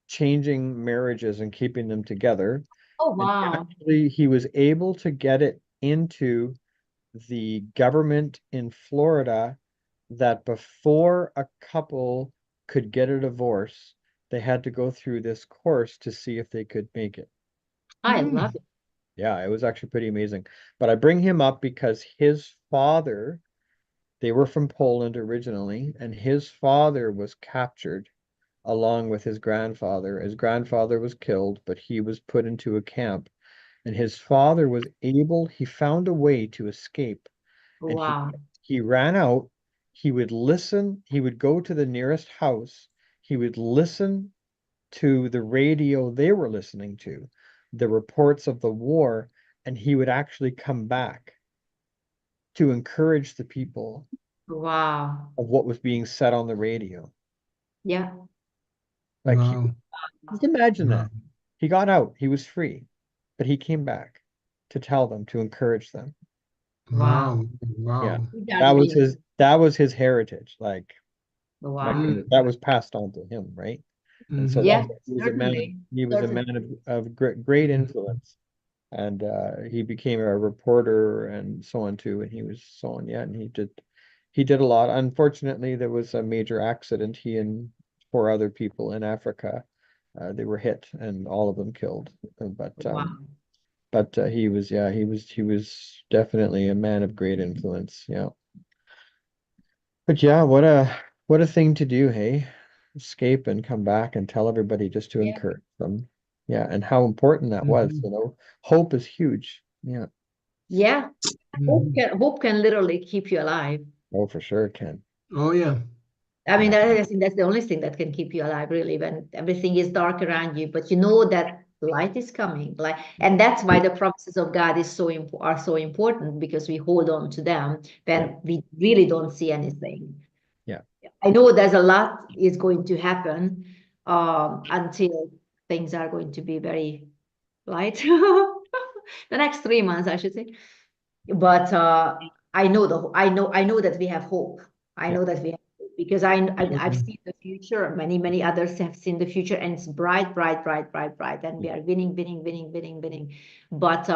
[SPEAKER 1] changing marriages and keeping them together.
[SPEAKER 2] Oh,
[SPEAKER 1] And
[SPEAKER 2] wow.
[SPEAKER 1] actually, he was able to get it into the government in Florida that before a couple could get a divorce, they had to go through this course to see if they could make it.
[SPEAKER 2] I love it.
[SPEAKER 1] Yeah, it was actually pretty amazing. But I bring him up because his father, they were from Poland originally, and his father was captured along with his grandfather. His grandfather was killed, but he was put into a camp. And his father was able, he found a way to escape. And
[SPEAKER 2] Wow.
[SPEAKER 1] he ran out. He would listen, he would go to the nearest house, he would listen to the radio they were listening to, the reports of the war, and he would actually come back to encourage the people
[SPEAKER 2] Wow.
[SPEAKER 1] of what was being said on the radio.
[SPEAKER 2] Yeah.
[SPEAKER 1] Like,
[SPEAKER 5] Wow.
[SPEAKER 1] just imagine
[SPEAKER 5] Wow.
[SPEAKER 1] that. He got out, he was free, but he came back to tell them, to encourage them.
[SPEAKER 5] Wow.
[SPEAKER 1] Yeah,
[SPEAKER 5] Wow.
[SPEAKER 1] that was his heritage. Like, my
[SPEAKER 2] Wow.
[SPEAKER 1] goodness, that was passed on to him, right? And so
[SPEAKER 2] Yeah,
[SPEAKER 1] he was a man.
[SPEAKER 2] certainly.
[SPEAKER 1] He was a man of great influence, and he became a reporter and so on too. And he was so on, yeah. And he did a lot. Unfortunately, there was a major accident. He and 4 other people in Africa, they were hit, and all of them killed.
[SPEAKER 2] Wow.
[SPEAKER 1] But he was definitely a man of great influence. Yeah. But yeah, what a thing to do, hey? Escape and come back and tell everybody just to
[SPEAKER 2] Yeah.
[SPEAKER 1] encourage them. Yeah, and how important that was, you know. Hope is huge. Yeah.
[SPEAKER 2] Yeah. Hope can literally keep you alive.
[SPEAKER 1] Oh, for sure it can.
[SPEAKER 5] Oh, yeah.
[SPEAKER 2] I mean,
[SPEAKER 1] Yeah.
[SPEAKER 2] I think that's the only thing that can keep you alive, really, when everything is dark around you, but you know that light is coming. And that's why the promises of God are so important, because we hold on to them when we really don't see anything.
[SPEAKER 1] Yeah.
[SPEAKER 2] I know there's a lot is going to happen until things are going to be very light. The next 3 months, I should say. But I know that we have hope. I know that we have hope, because I've seen the future. Many others have seen the future, and it's bright, bright, bright, bright, bright, and we are winning. But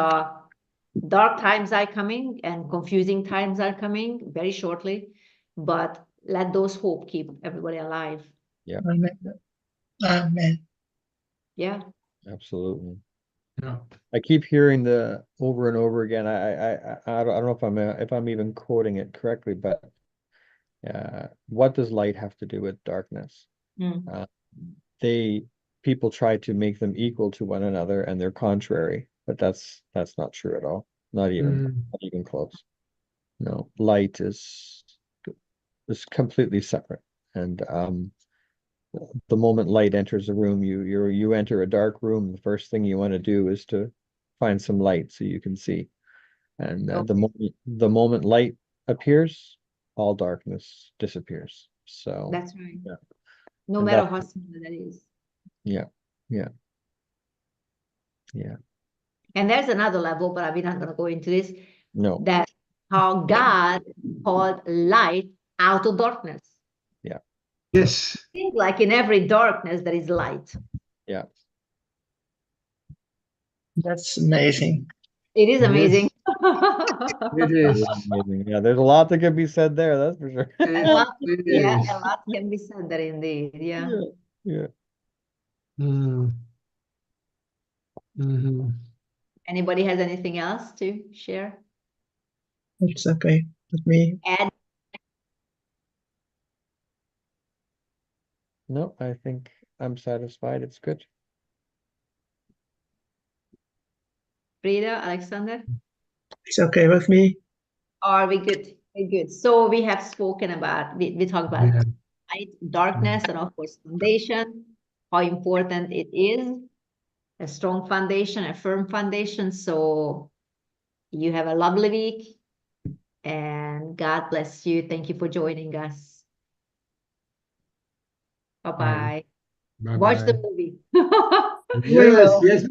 [SPEAKER 2] dark times are coming, and confusing times are coming very shortly. But let those hope keep everybody alive.
[SPEAKER 1] Yeah.
[SPEAKER 4] Amen.
[SPEAKER 2] Yeah.
[SPEAKER 1] Absolutely.
[SPEAKER 5] Yeah.
[SPEAKER 1] I keep hearing the over and over again. I don't know if I'm even quoting it correctly, but what does light have to do with darkness? People try to make them equal to one another, and they're contrary, but that's not true at all. Not even close. No, light is completely separate. And the moment light enters a room, you enter a dark room, the first thing you want to do is to find some light so you can see. And the moment light appears, all darkness disappears. So
[SPEAKER 2] That's right.
[SPEAKER 1] yeah.
[SPEAKER 2] No
[SPEAKER 1] And
[SPEAKER 2] matter how small that is.
[SPEAKER 1] Yeah.
[SPEAKER 2] And there's another level, but we're not going to go into this.
[SPEAKER 1] No.
[SPEAKER 2] That how God called light out of darkness.
[SPEAKER 1] Yeah.
[SPEAKER 5] Yes.
[SPEAKER 2] Think like in every darkness there is light.
[SPEAKER 1] Yeah.
[SPEAKER 4] That's amazing.
[SPEAKER 2] It is amazing.
[SPEAKER 5] It is.
[SPEAKER 1] Amazing. Yeah, there's a lot that can be said there, that's for sure.
[SPEAKER 2] A lot,
[SPEAKER 5] It
[SPEAKER 2] yeah,
[SPEAKER 5] is.
[SPEAKER 2] a lot can be said there indeed. Yeah.
[SPEAKER 1] Yeah.
[SPEAKER 5] Mm. Mhm.
[SPEAKER 2] Anybody has anything else to share?
[SPEAKER 4] It's okay with me.
[SPEAKER 2] Add?
[SPEAKER 1] No, I think I'm satisfied. It's good.
[SPEAKER 2] Frida, Alexander?
[SPEAKER 4] It's okay with me.
[SPEAKER 2] Are we good? Very good. So we have spoken about, we talked about
[SPEAKER 5] Yeah.
[SPEAKER 2] light, darkness, and of course, foundation, how important it is, a strong foundation, a firm foundation. So you have a lovely week and God bless you. Thank you for joining us. Bye-bye. Watch the
[SPEAKER 5] Bye-bye.
[SPEAKER 2] movie.
[SPEAKER 4] We
[SPEAKER 5] Yes,
[SPEAKER 4] will.
[SPEAKER 5] yes.